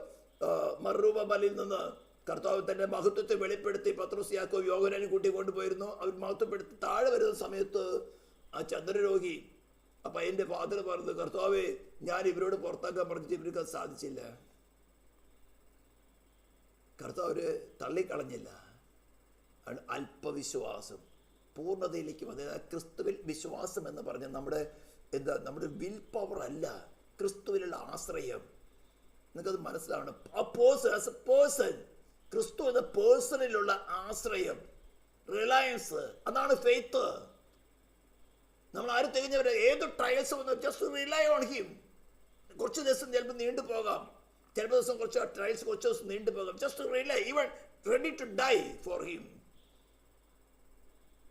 മർറൂബ മലയിൽ നിന്ന് കർത്താവ് തന്റെ മഹത്വത്തെ വെളിപ്പെടുത്തി പത്രോസ്, യാക്കോബ്, യോഹന്നാനെ കൂട്ടി കൊണ്ടുപോയിരുന്നു. അവർ മഹത്വപ്പെടുത്തി താഴെ വരുന്ന സമയത്ത് ആ ചന്ദ്രരോഗി, ആ പയ്യന്റെ ഫാദർ പറഞ്ഞു, കർത്താവേ, ഞാൻ ഇവരോട് പുറത്താക്കാൻ പറഞ്ഞിട്ട് ഇവർക്ക് അത് സാധിച്ചില്ല. കർത്താവ് തള്ളിക്കളഞ്ഞില്ല. അല്പവിശ്വാസം പൂർണ്ണതയിലേക്ക് വന്നത്. ക്രിസ്തുവിൽ വിശ്വാസം എന്ന് പറഞ്ഞാൽ നമ്മുടെ വിൽ പവർ അല്ല, ക്രിസ്തുവിലുള്ള ആശ്രയം. നിങ്ങൾക്കത് മനസ്സിലാവണം. ആസ് എ പേഴ്സൺ, ക്രിസ്തു എന്ന പേഴ്സണിലുള്ള ആശ്രയം, റിലയൻസ്, അതാണ് ഫെയ്ത്ത്. നമ്മൾ ആരും തികഞ്ഞവരെ ഏത് ട്രയൽസ് വന്നു, ജസ്റ്റ് റിലൈ ഓൺ ഹിം. കുറച്ച് ദിവസം ചിലപ്പോൾ നീണ്ടുപോകാം, ചിലപ്പോൾ ദിവസം കുറച്ച് ട്രയൽസ് കുറച്ച് ദിവസം നീണ്ടുപോകാം. Just rely, even ready to die for him.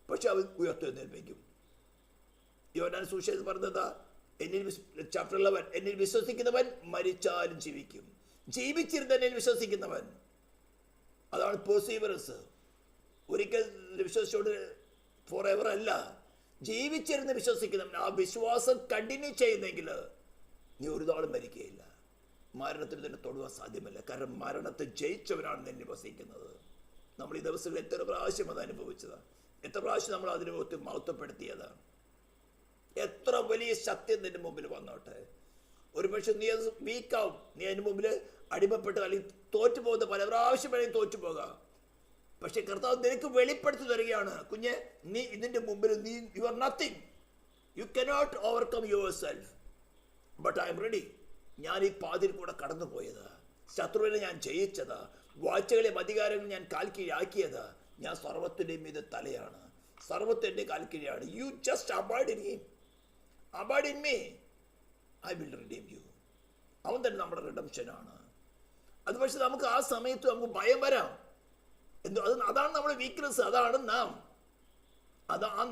പക്ഷെ അവൻ ഉയർത്തെഴുന്നേൽപ്പിക്കും. യോഹന്നാൻ സുവിശേഷം പറഞ്ഞതാ, ചാപ്റ്റർ 11, എന്നിൽ വിശ്വസിക്കുന്നവൻ മരിച്ചാലും ജീവിക്കും. ജീവിച്ചിരുന്ന എന്നിൽ വിശ്വസിക്കുന്നവൻ, അതാണ് പെർസീവറൻസ്. ഒരിക്കൽ വിശ്വസിച്ചോണ്ട് ഫോർ എവർ അല്ല, ജീവിച്ചിരുന്ന് വിശ്വസിക്കുന്നവൻ. ആ വിശ്വാസം കണ്ടിന്യൂ ചെയ്യുന്നെങ്കിൽ നീ ഒരു നാളും മരിക്കുകയില്ല. മരണത്തിന് തന്നെ തൊടുവാൻ സാധ്യമല്ല. കാരണം മരണത്തെ ജയിച്ചവനാണ് നിന്നെ വസിക്കുന്നത്. നമ്മൾ ഈ ദിവസങ്ങളിൽ എത്ര പ്രാവശ്യം അത് അനുഭവിച്ചതാണ്, എത്ര പ്രാവശ്യം നമ്മൾ അതിനെ മഹത്വപ്പെടുത്തിയതാണ്. എത്ര വലിയ ശക്തി നിന്റെ മുമ്പിൽ വന്നോട്ടെ, ഒരു പക്ഷെ നീ അത് വീക്കാവും, നീ അതിന് മുമ്പിൽ അടിമപ്പെട്ട് അല്ലെങ്കിൽ തോറ്റുപോകുന്ന പല പ്രാവശ്യം വേണമെങ്കിൽ തോറ്റുപോകാം. പക്ഷെ കർത്താവ് നിനക്ക് വെളിപ്പെടുത്തി തരികയാണ്, കുഞ്ഞെ, നീ ഇതിന്റെ മുമ്പിൽ you are nothing, you cannot overcome your self, but I am ready. ഞാൻ ഈ പാതിയിൽ കൂടെ കടന്നു പോയതാ, ശത്രുവിനെ ഞാൻ ജയിച്ചതാ, വാഴ്ചകളെയും അധികാരങ്ങളും ഞാൻ കാൽക്കീഴാക്കിയതാ. ഞാൻ സർവ്വത്തിൻ്റെയും മീതെ തലയാണ്, സർവ്വത്തിൻ്റെ കാൽക്കീഴാണ്. You just abide in him, abide in me, I will redeem you. അവൻ തന്നെ നമ്മുടെ റിഡംഷനാണ്. അത് പക്ഷെ നമുക്ക് ആ സമയത്ത് നമുക്ക് ഭയം വരാം. അതാണ് നമ്മുടെ വീക്ക്നെസ്, അതാണ് നാം.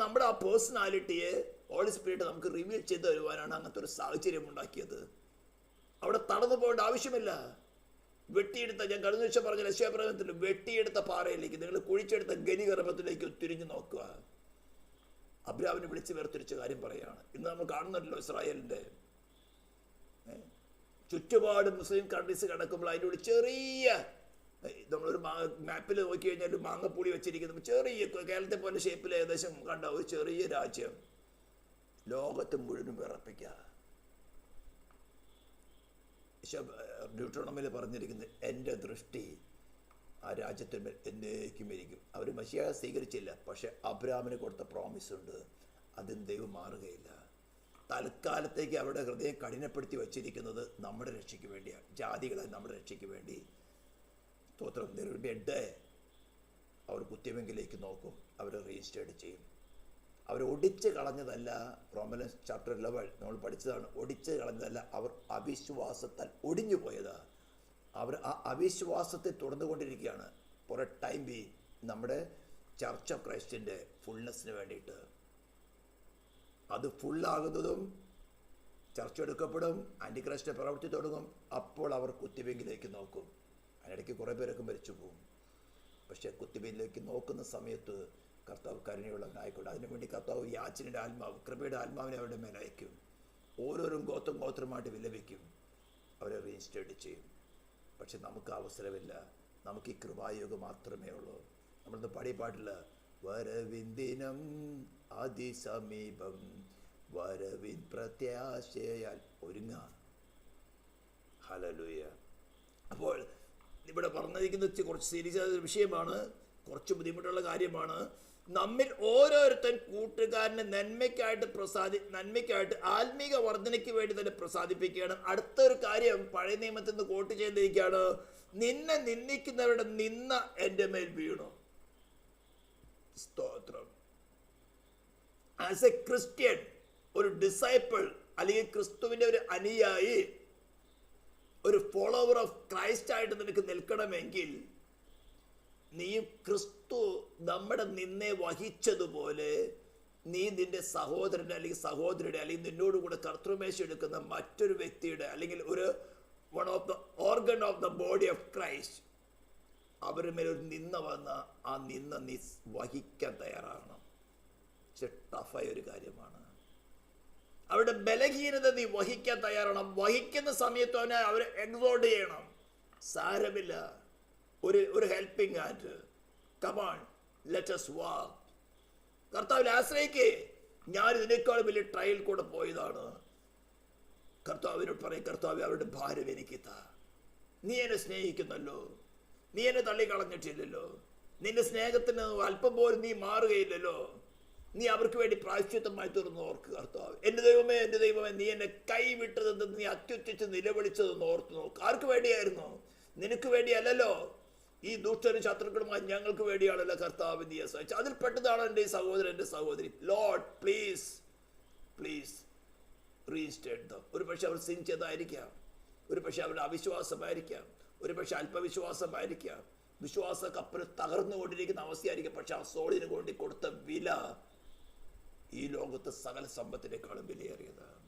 നമ്മുടെ ആ പേഴ്സണാലിറ്റിയെ ഹോളി സ്പിരിറ്റ് നമുക്ക് റിവീൽ ചെയ്ത് തരുവാനാണ് അങ്ങനത്തെ ഒരു സാഹചര്യം ഉണ്ടാക്കിയത്. അവിടെ തടന്നു പോകേണ്ട ആവശ്യമില്ല. വെട്ടിയെടുത്ത, ഞാൻ കഴിഞ്ഞ ദിവസം പറഞ്ഞ ലക്ഷ്യപ്രകടനത്തിൽ, വെട്ടിയെടുത്ത പാറയിലേക്ക്, നിങ്ങൾ കുഴിച്ചെടുത്ത ഗനിഗർഭത്തിലേക്ക് തിരിഞ്ഞു നോക്കുക. അബ്രാമിനെ വിളിച്ച് വേർതിരിച്ച കാര്യം പറയുകയാണ്. ഇന്ന് നമ്മൾ കാണുന്നുണ്ടല്ലോ, ഇസ്രായേലിൻ്റെ ചുറ്റുപാട് മുസ്ലിം കൺട്രീസ് കിടക്കുമ്പോൾ അതിൻ്റെ ചെറിയ നമ്മളൊരു മാപ്പിൽ നോക്കി കഴിഞ്ഞാൽ ഒരു മാങ്ങപ്പുളി വെച്ചിരിക്കുന്നത് ചെറിയ കേരളത്തെ പോലെ ഷേപ്പിൽ ഏകദേശം കണ്ട ഒരു ചെറിയ രാജ്യം ലോകത്തെ മുഴുവനും വിറപ്പിക്കുക. ഡ്യൂട്രോണമിൽ പറഞ്ഞിരിക്കുന്നത് എൻ്റെ ദൃഷ്ടി ആ രാജ്യത്തിന്മേൽ എന്നേക്കും ഇരിക്കും. അവർ മശിഹായെ സ്വീകരിച്ചില്ല, പക്ഷെ അബ്രാമിന് കൊടുത്ത പ്രോമിസ് ഉണ്ട്, അതിന് ദൈവം മാറുകയില്ല. തൽക്കാലത്തേക്ക് അവരുടെ ഹൃദയം കഠിനപ്പെടുത്തി വച്ചിരിക്കുന്നത് നമ്മുടെ രക്ഷയ്ക്ക് വേണ്ടിയാണ്, ജാതികളെ നമ്മുടെ രക്ഷയ്ക്ക് വേണ്ടി. സ്തോത്രം. ബെഡ് അവർ കുത്തിയമെങ്കിലേക്ക് നോക്കും, അവർ രജിസ്റ്റേർഡ് ചെയ്യും. അവർ ഒടിച്ച് കളഞ്ഞതല്ല. റോമൻസ് ചാപ്റ്റർ 11 നമ്മൾ പഠിച്ചതാണ്. ഒടിച്ച് കളഞ്ഞതല്ല, അവർ അവിശ്വാസത്താൽ ഒടിഞ്ഞു പോയതാണ്. അവർ ആ അവിശ്വാസത്തെ തുടർന്നുകൊണ്ടിരിക്കുകയാണ് ഫോർ എ ടൈം ബി നമ്മുടെ ചർച്ച് ഓഫ് ക്രൈസ്റ്റിൻ്റെ ഫുൾനെസ്സിന് വേണ്ടിയിട്ട്. അത് ഫുള്ളാകുന്നതും ചർച്ച എടുക്കപ്പെടും, ആൻറ്റിക്രൈസ്റ്റിൻ്റെ പ്രവൃത്തി തുടങ്ങും. അപ്പോൾ അവർ കുത്തിബെങ്കിലേക്ക് നോക്കും. അതിനിടയ്ക്ക് കുറേ പേരൊക്കെ മരിച്ചു പോകും. പക്ഷേ കുത്തിബെങ്കിലേക്ക് നോക്കുന്ന സമയത്ത് കർത്താവ് കരുണയുള്ളവനായിക്കൊണ്ട് അതിനുവേണ്ടി കർത്താവ് യാചനയുടെ ആത്മാവ്, കൃപയുടെ ആത്മാവിനെ അവരുടെ മേൽ അയക്കും. ഓരോരും ഗോത്രമായിട്ട് വിലപിക്കും, അവരെ രജിസ്റ്റേർഡ് ചെയ്യും. പക്ഷെ നമുക്ക് അവസരമില്ല, നമുക്ക് ഈ കൃപായുഗം മാത്രമേ ഉള്ളൂ. നമ്മളിന്ന് പാടിയ വരവിന്ദിനം അതിസമീപം, വരവിൻ പ്രത്യാശയാൽ ഒരുങ്ങാം. ഹല്ലേലൂയ. അപ്പോൾ ഇവിടെ പറഞ്ഞിരിക്കുന്നത് കുറച്ച് സീരിയസ് ആയ വിഷയമാണ്, കുറച്ച് ബുദ്ധിമുട്ടുള്ള കാര്യമാണ്. നമ്മിൽ ഓരോരുത്തൻ കൂട്ടുകാരനെ നന്മയ്ക്കായിട്ട് ആത്മീക വർധനയ്ക്ക് വേണ്ടി തന്നെ പ്രസാദിപ്പിക്കുകയാണ്. അടുത്തൊരു കാര്യം പഴയ നിയമത്തിൽ നിന്ന് കോട്ട് ചെയ്തിരിക്കുകയാണ്, നിന്നെ നിന്ദിക്കുന്നവരുടെ നിന്ന എൻ്റെ മേൽ വീണു. സ്തോത്രം. ആസ് എ ക്രിസ്ത്യൻ, ഒരു ഡിസൈപ്പിൾ അല്ലെങ്കിൽ ക്രിസ്തുവിൻ്റെ ഒരു അനുയായി, ഒരു ഫോളോവർ ഓഫ് ക്രൈസ്റ്റ് ആയിട്ട് നിനക്ക് നിൽക്കണമെങ്കിൽ നീ ക്രിസ്തു നമ്മുടെ നിന്നെ വഹിച്ചതുപോലെ നീ നിന്റെ സഹോദരൻ്റെ അല്ലെങ്കിൽ സഹോദരിയുടെ അല്ലെങ്കിൽ നിന്നോടുകൂടെ കർത്തൃമേശ എടുക്കുന്ന മറ്റൊരു വ്യക്തിയുടെ അല്ലെങ്കിൽ ഒരു one of the organ of the body of Christ അവരുടെ മേലെ ഒരു നിന്ന വന്ന ആ നിന്ന നീ വഹിക്കാൻ തയ്യാറാകണം. പക്ഷെ ടഫായ ഒരു കാര്യമാണ്. അവരുടെ ബലഹീനത നീ വഹിക്കാൻ തയ്യാറാണ്. വഹിക്കുന്ന സമയത്ത് അവരെ എക്സോർട്ട് ചെയ്യണം. സാരമില്ല, ഒരു helping hand. Come on, let us walk. കർത്താവിൽ ആശ്രയിക്കേ. ഞാൻ ഇതിനേക്കാൾ വലിയ ട്രയൽ കൂടെ പോയതാണ്. കർത്താവിനോട് പറയും, കർത്താവ് അവരുടെ ഭാരം എനിക്ക് താ. നീ എന്നെ സ്നേഹിക്കുന്നല്ലോ, നീ എന്നെ തള്ളിക്കളഞ്ഞിട്ടില്ലല്ലോ, നിന്റെ സ്നേഹത്തിന് അല്പം പോലും നീ മാറുകയില്ലല്ലോ, നീ അവർക്ക് വേണ്ടി പ്രായശ്ചിത്തമായി തീർന്ന് ഓർക്കുക. കർത്താവ്, എൻ്റെ ദൈവമേ, എൻ്റെ ദൈവമേ, നീ എന്നെ കൈവിട്ടതെന്ന് നീ അത്യുച്ഛിച്ച് നിലവിളിച്ചതെന്ന് ഓർത്ത് നോക്ക്. ആർക്ക് വേണ്ടിയായിരുന്നു? നിനക്ക് വേണ്ടിയല്ലല്ലോ. ഈ ദുഷ്ടനും ശത്രുക്കളുമായി ഞങ്ങൾക്ക് വേണ്ടിയാണല്ലോ കർത്താവ് നീ സഹിച്ചു. അതിൽ പെട്ടതാണ് എൻ്റെ ഈ സഹോദരൻ, എൻ്റെ സഹോദരി. Lord please please restate dum. ഒരു പക്ഷെ അവർ സിൻ ചെയ്തായിരിക്കാം, ഒരു പക്ഷെ അവരുടെ അവിശ്വാസമായിരിക്കാം, ഒരു പക്ഷെ അല്പവിശ്വാസമായിരിക്കാം, വിശ്വാസക്കപ്പൽ തകർന്നുകൊണ്ടിരിക്കുന്ന അവസ്ഥയായിരിക്കും. പക്ഷെ ആ സോളിന് വേണ്ടി കൊടുത്ത വില ഈ ലോകത്ത് സകല സമ്പത്തിനേക്കാളും വിലയേറിയതാണ്.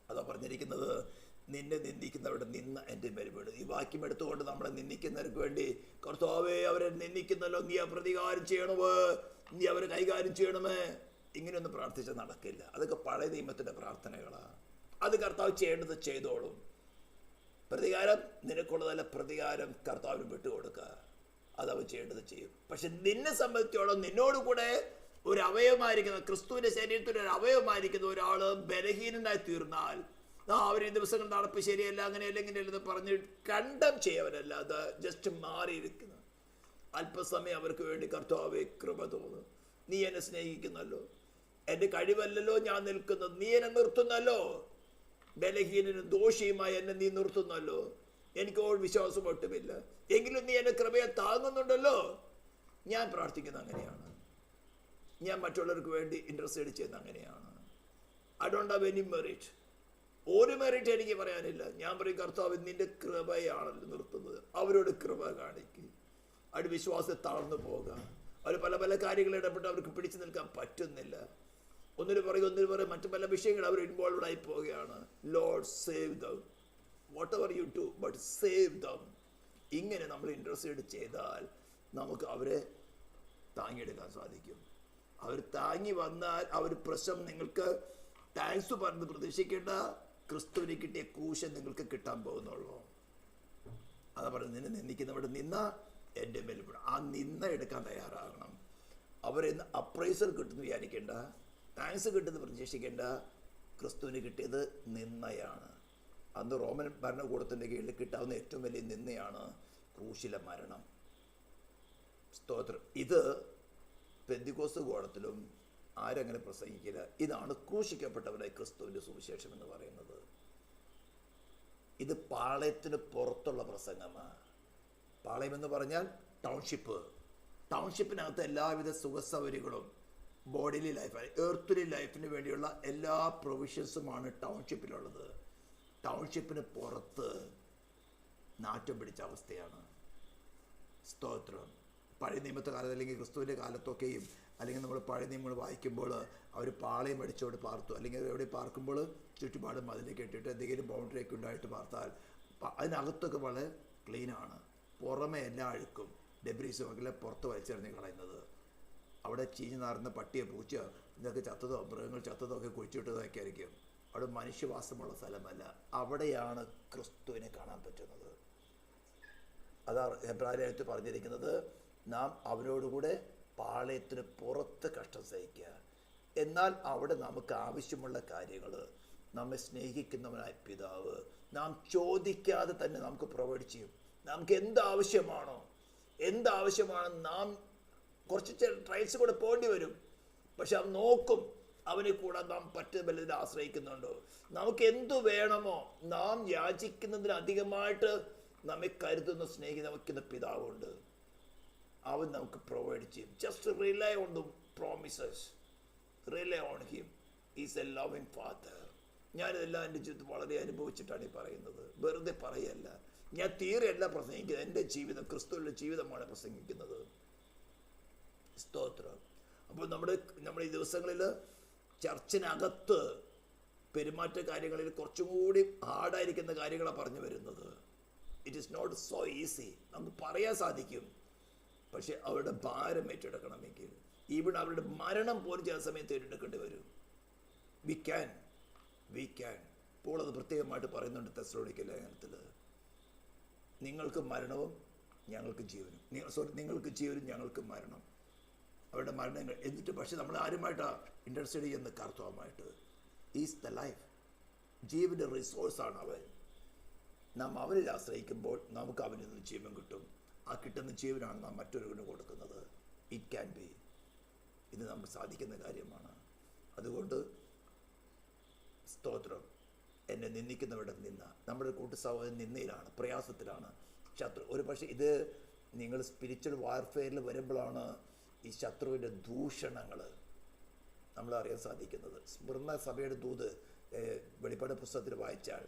അതാ പറഞ്ഞിരിക്കുന്നത്, നിന്നെ നിന്ദിക്കുന്നവരുടെ നിന്ന എൻ്റെ മേൽ വീണ്. ഈ വാക്യം എടുത്തുകൊണ്ട് നമ്മളെ നിന്ദിക്കുന്നവർക്ക് വേണ്ടി, കർത്താവേ അവരെ നിന്ദിക്കുന്നല്ലോ, നീ പ്രതികാരം ചെയ്യണമേ, നീ അവരെ കൈകാര്യം ചെയ്യണമേ, ഇങ്ങനെയൊന്നും പ്രാർത്ഥിച്ചാൽ നടക്കില്ല. അതൊക്കെ പഴയ നിയമത്തിൻ്റെ പ്രാർത്ഥനകളാണ്. അത് കർത്താവ് ചെയ്യേണ്ടത് ചെയ്തോളും. പ്രതികാരം നിനക്കുള്ളതല്ല, പ്രതികാരം കർത്താവിന് വിട്ടുകൊടുക്കുക. അതവൻ ചെയ്യേണ്ടത് ചെയ്യും. പക്ഷെ നിന്നെ സംബന്ധിച്ചോളം നിന്നോടുകൂടെ ഒരു അവയവമായിരിക്കുന്ന, ക്രിസ്തുവിൻ്റെ ശരീരത്തിൽ ഒരു അവയവമായിരിക്കുന്ന ഒരാൾ ബലഹീനനായി തീർന്നാൽ, അവർ ഈ ദിവസങ്ങൾ നടപ്പ് ശരിയല്ല, അങ്ങനെയല്ല ഇങ്ങനെയല്ലെന്ന് പറഞ്ഞ് കണ്ടം ചെയ്യവരല്ല, അത് ജസ്റ്റ് മാറിയിരിക്കുന്നു. അല്പസമയം അവർക്ക് വേണ്ടി കർത്താവേ കൃപ തോന്നും. നീ എന്നെ സ്നേഹിക്കുന്നല്ലോ, എൻ്റെ കഴിവല്ലല്ലോ ഞാൻ നിൽക്കുന്നത്, നീ എന്നെ നിർത്തുന്നല്ലോ, ബലഹീനനും ദോഷിയുമായി എന്നെ നീ നിർത്തുന്നല്ലോ, എനിക്ക് വിശ്വാസം ഒട്ടുമില്ല, എങ്കിലും നീ എന്നെ കൃപയെ താങ്ങുന്നുണ്ടല്ലോ. ഞാൻ പ്രാർത്ഥിക്കുന്നത് അങ്ങനെയാണ്. ഞാൻ മറ്റുള്ളവർക്ക് വേണ്ടി ഇൻട്രസ്റ്റഡ് ചെയ്യുന്നത് അങ്ങനെയാണ്. I don't have any merit. ഒരു മെറിറ്റ് എനിക്ക് പറയാനില്ല. ഞാൻ പറയും, കർത്താവ് നിന്റെ കൃപയാണല്ലോ നിർത്തുന്നത്, അവരോട് കൃപ കാണിക്കുക. അവരുടെ വിശ്വാസത്തെ തളർന്നു പോകുക. അവർ പല പല കാര്യങ്ങൾ ഇടപെട്ട് അവർക്ക് പിടിച്ചു നിൽക്കാൻ പറ്റുന്നില്ല. ഒന്നിനു പറയും മറ്റു പല വിഷയങ്ങൾ അവർ ഇൻവോൾവ് ആയി പോവുകയാണ്. Lord save dum, what ever you do, but save dum. ഇങ്ങനെ നമ്മൾ ഇൻട്രസ്റ്റഡ് ചെയ്താൽ നമുക്ക് അവരെ താങ്ങിയെടുക്കാൻ സാധിക്കും. അവർ താങ്ങി വന്നാൽ അവർ പ്രശ്നം നിങ്ങൾക്ക് താങ്ക്സ് പറഞ്ഞ് പ്രതീക്ഷിക്കേണ്ട, ക്രിസ്തുവിന് കിട്ടിയ കൂശ നിങ്ങൾക്ക് കിട്ടാൻ പോകുന്നുള്ളൂ. അതാ പറയുന്നത്, നിന്നെ നിന്ദിക്കുന്നവരുടെ അവരുടെ നിന്ന എൻ്റെ മേൽ വീഴും. ആ നിന്ന എടുക്കാൻ തയ്യാറാകണം. അവരെന്ന് അപ്രൈസൽ കിട്ടുന്നു വിചാരിക്കേണ്ട, താങ്ക്സ് കിട്ടുന്നു പ്രതീക്ഷിക്കേണ്ട. ക്രിസ്തുവിന് കിട്ടിയത് നിന്നയാണ്. അന്ന് റോമൻ ഭരണകൂടത്തിൻ്റെ കീഴിൽ കിട്ടാവുന്ന ഏറ്റവും വലിയ നിന്നയാണ് ക്രൂശിലെ മരണം. സ്തോത്രം. ഇത് പെന്തിക്കോസ്ത് കോളത്തിലും ആരങ്ങനെ പ്രസംഗിക്കില്ല. ഇതാണ് ക്രൂശിക്കപ്പെട്ടവരെ ക്രിസ്തുവിൻ്റെ സുവിശേഷം എന്ന് പറയുന്നത്. ഇത് പാളയത്തിന് പുറത്തുള്ള പ്രസംഗമാണ്. പാളയം എന്ന് പറഞ്ഞാൽ ടൗൺഷിപ്പ്. ടൗൺഷിപ്പിനകത്ത് എല്ലാവിധ സുഖസൗകര്യങ്ങളും ബോഡിലി ലൈഫ്, എർത്തുലി ലൈഫിന് വേണ്ടിയുള്ള എല്ലാ പ്രൊവിഷൻസുമാണ് ടൗൺഷിപ്പിലുള്ളത്. ടൗൺഷിപ്പിന് പുറത്ത് നാറ്റം പിടിച്ച അവസ്ഥയാണ്. സ്തോത്രം. പഴയ നിയമത്തെ കാലത്ത് അല്ലെങ്കിൽ ക്രിസ്തുവിൻ്റെ കാലത്തൊക്കെയും അല്ലെങ്കിൽ നമ്മൾ പഴയ നിയമങ്ങൾ വായിക്കുമ്പോൾ അവർ പാളയം അടിച്ചോട് പാർത്തു, അല്ലെങ്കിൽ എവിടെ പാർക്കുമ്പോൾ ചുറ്റുപാടും മതിലേക്ക് ഇട്ടിട്ട് എന്തെങ്കിലും ബൗണ്ടറിയൊക്കെ ഉണ്ടായിട്ട് പാർത്താൽ അതിനകത്തൊക്കെ വളരെ ക്ലീനാണ്. പുറമെ എല്ലാ അഴുക്കും ഡെബ്രീസും ഒക്കെ പുറത്ത് വലിച്ചെറിഞ്ഞ് കളയുന്നത്. അവിടെ ചീഞ്ഞ് നാറുന്ന പട്ടിയോ പൂച്ചയോ ഇതൊക്കെ ചത്തതോ മൃഗങ്ങൾ ചത്തതോ ഒക്കെ കുഴിച്ചിട്ടതൊക്കെ ആയിരിക്കും. അവിടെ മനുഷ്യവാസമുള്ള സ്ഥലമല്ല. അവിടെയാണ് ക്രിസ്തുവിനെ കാണാൻ പറ്റുന്നത്. അതാ ഹെബ്രായത്തിൽ പറഞ്ഞിരിക്കുന്നത്, നാം അവരോടുകൂടെ പാളയത്തിന് പുറത്ത് കഷ്ടം സഹിക്കുക. എന്നാൽ അവിടെ നമുക്ക് ആവശ്യമുള്ള കാര്യങ്ങൾ നമ്മെ സ്നേഹിക്കുന്നവനായ പിതാവ് നാം ചോദിക്കാതെ തന്നെ നമുക്ക് പ്രൊവൈഡ് ചെയ്യും. നമുക്ക് എന്താവശ്യമാണോ നാം കുറച്ച് ട്രയൽസ് കൂടെ പോകേണ്ടി വരും. പക്ഷെ അവൻ നോക്കും, അവനെ കൂടെ നാം പറ്റുന്നതിൽ ആശ്രയിക്കുന്നുണ്ടോ. നമുക്ക് എന്തു വേണമോ നാം യാചിക്കുന്നതിന് അധികമായിട്ട് നമ്മെ കരുതുന്ന സ്നേഹിക്കുന്ന പിതാവുണ്ട്. അവൻ നമുക്ക് പ്രൊവൈഡ് ചെയ്യും. Just rely on the promises, rely on him. Is A loving father. ഞാനിതെല്ലാം എൻ്റെ ജീവിതത്തിൽ വളരെ അനുഭവിച്ചിട്ടാണ് ഈ പറയുന്നത്, വെറുതെ പറയല്ല. ഞാൻ തീരെയല്ല പ്രസംഗിക്കുന്നത്, എൻ്റെ ജീവിതം ക്രിസ്തുവിൻ്റെ ജീവിതമാണ് പ്രസംഗിക്കുന്നത്. സ്തോത്രം. അപ്പോൾ നമ്മുടെ ഈ ദിവസങ്ങളിൽ ചർച്ചിനകത്ത് പെരുമാറ്റ കാര്യങ്ങളിൽ കുറച്ചും കൂടി ഹാർഡായിരിക്കുന്ന കാര്യങ്ങളാണ് പറഞ്ഞു വരുന്നത്. It is not so easy. നമുക്ക് പറയാൻ സാധിക്കും, പക്ഷെ അവരുടെ ഭാരം ഏറ്റെടുക്കണമെങ്കിൽ ഇവിടെ അവരുടെ മരണം പോലും ചില സമയത്ത് ഏറ്റെടുക്കേണ്ടി വരും. We can. ഇപ്പോൾ അത് പ്രത്യേകമായിട്ട് പറയുന്നുണ്ട് തെസ്സലോനിക്ക ലേഖനത്തിൽ. നിങ്ങൾക്ക് മരണവും ഞങ്ങൾക്ക് ജീവനും, നിങ്ങൾക്ക് ജീവനും ഞങ്ങൾക്ക് മരണം. അവരുടെ മരണങ്ങൾ എന്നിട്ട് പക്ഷെ നമ്മൾ ആരുമായിട്ടാണ് ഇൻറ്റർസെഡ് ചെയ്യുന്ന കർത്താവുമായിട്ട്. Is the life. ജീവൻ്റെ റിസോഴ്സാണ് അവൻ. നാം അവനിൽ ആശ്രയിക്കുമ്പോൾ നമുക്ക് അവനിൽ നിന്ന് ജീവൻ കിട്ടും. ആ കിട്ടുന്ന ജീവനാണ് നാം മറ്റൊരുവിന് കൊടുക്കുന്നത്. It can be. ഇത് നമുക്ക് സാധിക്കുന്ന കാര്യമാണ്. അതുകൊണ്ട് സ്തോത്രം. എന്നെ നിന്ദിക്കുന്നവരുടെ നിന്ന, നമ്മുടെ കൂട്ടു സഹോദരൻ നിന്നയിലാണ്, പ്രയാസത്തിലാണ്, ശത്രു. ഒരു പക്ഷേ ഇത് നിങ്ങൾ സ്പിരിച്വൽ വാർഫെയറിൽ വരുമ്പോഴാണ് ഈ ശത്രുവിൻ്റെ ദൂഷണങ്ങൾ നമ്മളറിയാൻ സാധിക്കുന്നത്. സ്മൃണ സഭയുടെ ദൂത് വെളിപ്പാട് പുസ്തകത്തിൽ വായിച്ചാൽ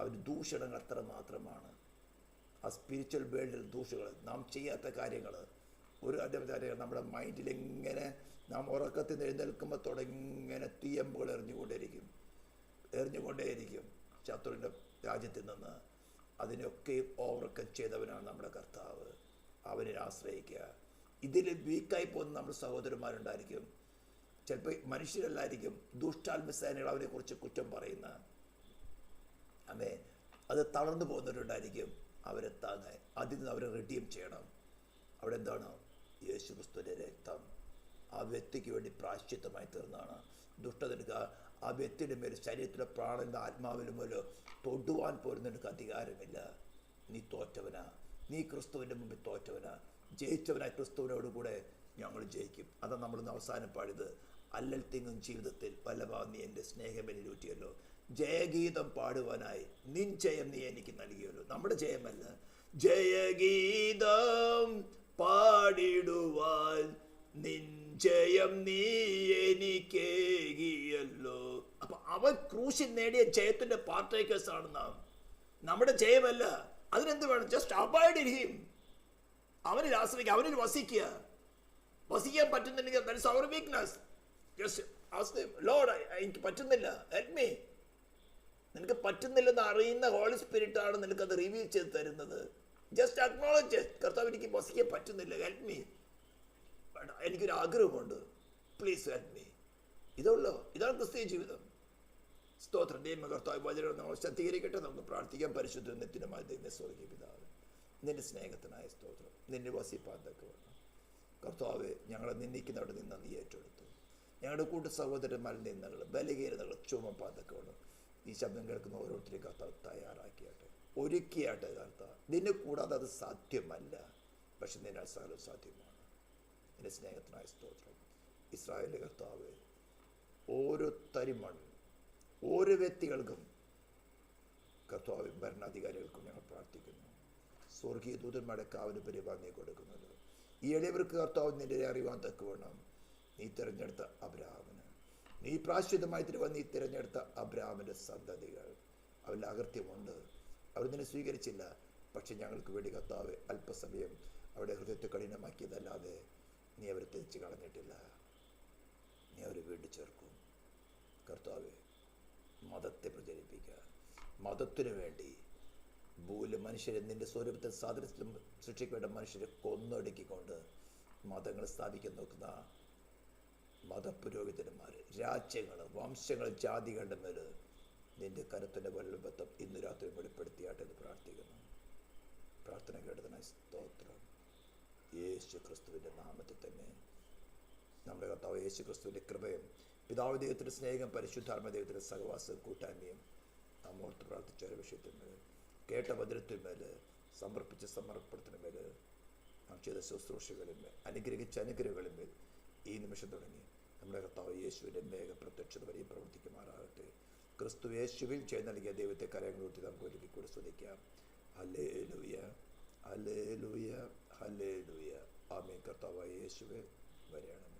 അവർ ദൂഷണങ്ങൾ അത്ര മാത്രമാണ്. ആ സ്പിരിച്വൽ വേൾഡിൽ ദൂഷണങ്ങൾ, നാം ചെയ്യാത്ത കാര്യങ്ങൾ, ഒരു കാര്യങ്ങൾ നമ്മുടെ മൈൻഡിൽ ഇങ്ങനെ നാം ഉറക്കത്തിൽ നിന്ന് എഴുന്നേൽക്കുമ്പോൾ തുടങ്ങിങ്ങനെ തീയമ്പുകൾ എറിഞ്ഞുകൊണ്ടേയിരിക്കും ശത്രുവിൻ്റെ രാജ്യത്തിൽ നിന്ന്. അതിനൊക്കെ ഓവർകം ചെയ്തവനാണ് നമ്മുടെ കർത്താവ്. അവനെ ആശ്രയിക്കുക. ഇതിൽ വീക്കായി പോകുന്ന നമ്മുടെ സഹോദരന്മാരുണ്ടായിരിക്കും. ചിലപ്പോൾ മനുഷ്യരല്ലായിരിക്കും, ദുഷ്ടാത്മസേനകൾ അവനെക്കുറിച്ച് കുറ്റം പറയുന്ന അത് തളർന്നു പോകുന്നവരുണ്ടായിരിക്കും. അവരെ താങ്ങാൻ അതിൽ നിന്ന് അവരെ റിഡീം ചെയ്യണം. അവിടെ എന്താണ്? യേശു ക്രിസ്തുവിൻ്റെ രക്തം ആ വ്യക്തിക്ക് വേണ്ടി പ്രായശ്ചിത്തമായി തീർന്നാണ്. ദുഷ്ടതനിക്ക് ആ വ്യക്തിയുടെ മേൽ ശരീരത്തിലെ പ്രാണന്റെ ആത്മാവിലും പോലും തൊടുവാൻ പോലും നിനക്ക് അധികാരമില്ല. നീ തോറ്റവനാ. നീ ക്രിസ്തുവിൻ്റെ മുമ്പിൽ തോറ്റവനാ. ജയിച്ചവനായി ക്രിസ്തുവിനോടുകൂടെ ഞങ്ങൾ ജയിക്കും. അതാണ് നമ്മളിന്ന് അവസാനം പാടിയത്. അല്ലൽ തിങ്ങും ജീവിതത്തിൽ വല്ലഭാ നീ എൻ്റെ സ്നേഹമെനിലൂറ്റിയല്ലോ. ജയഗീതം പാടുവാനായി നിൻ ജയം നീ എനിക്ക് നൽകിയല്ലോ. നമ്മുടെ ജയമല്ല, ജയഗീതം പാടിടുവാൻ നിൻ ജയം നീ എനിക്കേകിയല്ലോ. അപ്പൊ അവൻ ക്രൂശിൽ നേടിയ ജയത്തിന്റെ പാർട്ടേക്കേഴ്സ് ആണ് നാം. നമ്മുടെ ജയമല്ല. അതിനെന്ത് വേണം? Just abide in him. അവനിൽ ആശ്രയിക്കുക, അവനിൽ വസിക്കുക. വസിക്കാൻ പറ്റുന്നില്ലെങ്കിൽ that is our weakness. Just ask him, Lord എനിക്ക് പറ്റുന്നില്ല, ഹെൽപ് മീ. നിനക്ക് പറ്റുന്നില്ലെന്ന് അറിയുന്ന ഹോളി സ്പിരിറ്റ് ആണ് നിനക്കത് റിവീൽ ചെയ്ത് തരുന്നത്. ജസ്റ്റ് അക്നോളജ്, കർത്താവ് എനിക്ക് വസിക്കാൻ പറ്റുന്നില്ല, ഹെൽപ് മീ. എനിക്കൊരു ആഗ്രഹമുണ്ട്, പ്ലീസ് ഹെൽപ് മീ. ഇതുള്ളൂ. ഇതാണ് ക്രിസ്തീയ ജീവിതം. സ്തോത്രം. ദൈവ കർത്താവ് വചനം നമ്മൾ ശക്തീകരിക്കട്ടെ. നമുക്ക് പ്രാർത്ഥിക്കാം. പരിശുദ്ധ നിത്യമായ ദൈവമേ, സ്വർഗ്ഗീയ പിതാവേ, നിന്റെ സ്നേഹത്തിനായ സ്തോത്രം. നിന്നെ വസിപ്പാൻ തക്കവണ്ണം കർത്താവെ, ഞങ്ങളെ നിന്ദിക്കുന്നവിടെ നിന്ന് നീ ഏറ്റെടുത്തു. ഞങ്ങളുടെ കൂട്ടു സഹോദരന്മാരിൽ നിന്നുള്ള ബലഹീനതകൾ ചുമപ്പാൻ തക്കവണ്ണം ഈ ശബ്ദം കേൾക്കുന്ന ഓരോരുത്തരെയും കർത്താവ് തയ്യാറാക്കിയാട്ടെ, ഒരുക്കിയാട്ടെ. കർത്താവ്, നിന്നെ കൂടാതെ അത് സാധ്യമല്ല, പക്ഷെ നിന്നാൽ സകലം സാധ്യമാണ്. നിന്റെ സ്നേഹത്തിനായ സ്തോത്രം. ഇസ്രായേലിലെ കർത്താവ്, ഓരോ തരിമൺ ഓരോ വ്യക്തികൾക്കും കർത്താവ് ഭരണാധികാരികൾക്കും ഞങ്ങൾ പ്രാർത്ഥിക്കുന്നു. സ്വർഗീയ ദൂതന്മാരുടെ കാവല് പരിപാടി നീ കൊടുക്കുന്നത് ഈ എളിയവർക്ക് കർത്താവ് നിന്റെ അറിവാൻ തക്കവണ്ണം നീ തിരഞ്ഞെടുത്ത അബ്രാഹാമിന്, നീ പ്രാശ്ചിതമായി തരുവാൻ നീ തിരഞ്ഞെടുത്ത അബ്രാഹാമിൻ്റെ സന്തതികൾ, അവരിൽ അകൃത്യമുണ്ട്, അവർ നിന്നെ സ്വീകരിച്ചില്ല. പക്ഷെ ഞങ്ങൾക്ക് വേണ്ടി കർത്താവ് അല്പസമയം അവരുടെ ഹൃദയത്തെ കഠിനമാക്കിയതല്ലാതെ നീ അവരെ തിരിച്ചു കളഞ്ഞിട്ടില്ല. നീ അവരെ വീണ്ടും ചേർക്കും. കർത്താവ്, മതത്തെ പ്രചരിപ്പിക്കുക, മതത്തിനു വേണ്ടി മനുഷ്യരെ നിന്റെ സ്വരൂപത്തിൽ സാദൃശ്യത്തിലും സൃഷ്ടിക്കേണ്ട മനുഷ്യരെ കൊന്നൊടുക്കിക്കൊണ്ട് മതങ്ങൾ സ്ഥാപിക്കാൻ നോക്കുന്ന മതപുരോഹിതന്മാർ, രാജ്യങ്ങൾ, വംശങ്ങൾ, ജാതികളുടെ മേൽ നിന്റെ കരുത്തിൻ്റെ വല്ലഭത്വം ഇന്ന് രാത്രി വെളിപ്പെടുത്തിയാട്ടെ എന്ന് പ്രാർത്ഥിക്കുന്നു. പ്രാർത്ഥന കേട്ടതിനായി സ്തോത്രം. യേശു ക്രിസ്തുവിൻ്റെ നാമത്തിൽ തന്നെ നമ്മുടെ കർത്താവ് യേശു ക്രിസ്തുവിൻ്റെ കൃപയും പിതാവ് ദൈവത്തിൻ്റെ സ്നേഹം പരിശുദ്ധാത്മ ദൈവത്തിൻ്റെ സഹവാസവും കൂട്ടായ്മയും നാം ഓർത്ത് പ്രാർത്ഥിച്ച ഒരു വിഷയത്തിന്മേൽ, കേട്ട വചനത്തിന്മേൽ, സമർപ്പിച്ച സമർപ്പണത്തിന്മേൽ, നാം ചെയ്ത ശുശ്രൂഷകളിന്മേൽ, അനുഗ്രഹിച്ച അനുഗ്രഹങ്ങളിന്മേൽ ഈ നിമിഷം തുടങ്ങി നമ്മുടെ കർത്താവ് യേശുവിൻ്റെ മേഘ പ്രത്യക്ഷത വരെയും പ്രവർത്തിക്കുമാറാകട്ടെ. ക്രിസ്തു യേശുവിൽ ചെയ്ത് നൽകിയ ദൈവത്തെ കരങ്ങളൂട്ടി നമുക്ക് ഒരുക്കി കൂടി സ്തുതിക്കാം. ഹല്ലേലൂയ, ഹല്ലേലൂയ, ഹല്ലേലൂയ. ആമേൻ. കർത്താവായ യേശുവേ വരെയാണ്.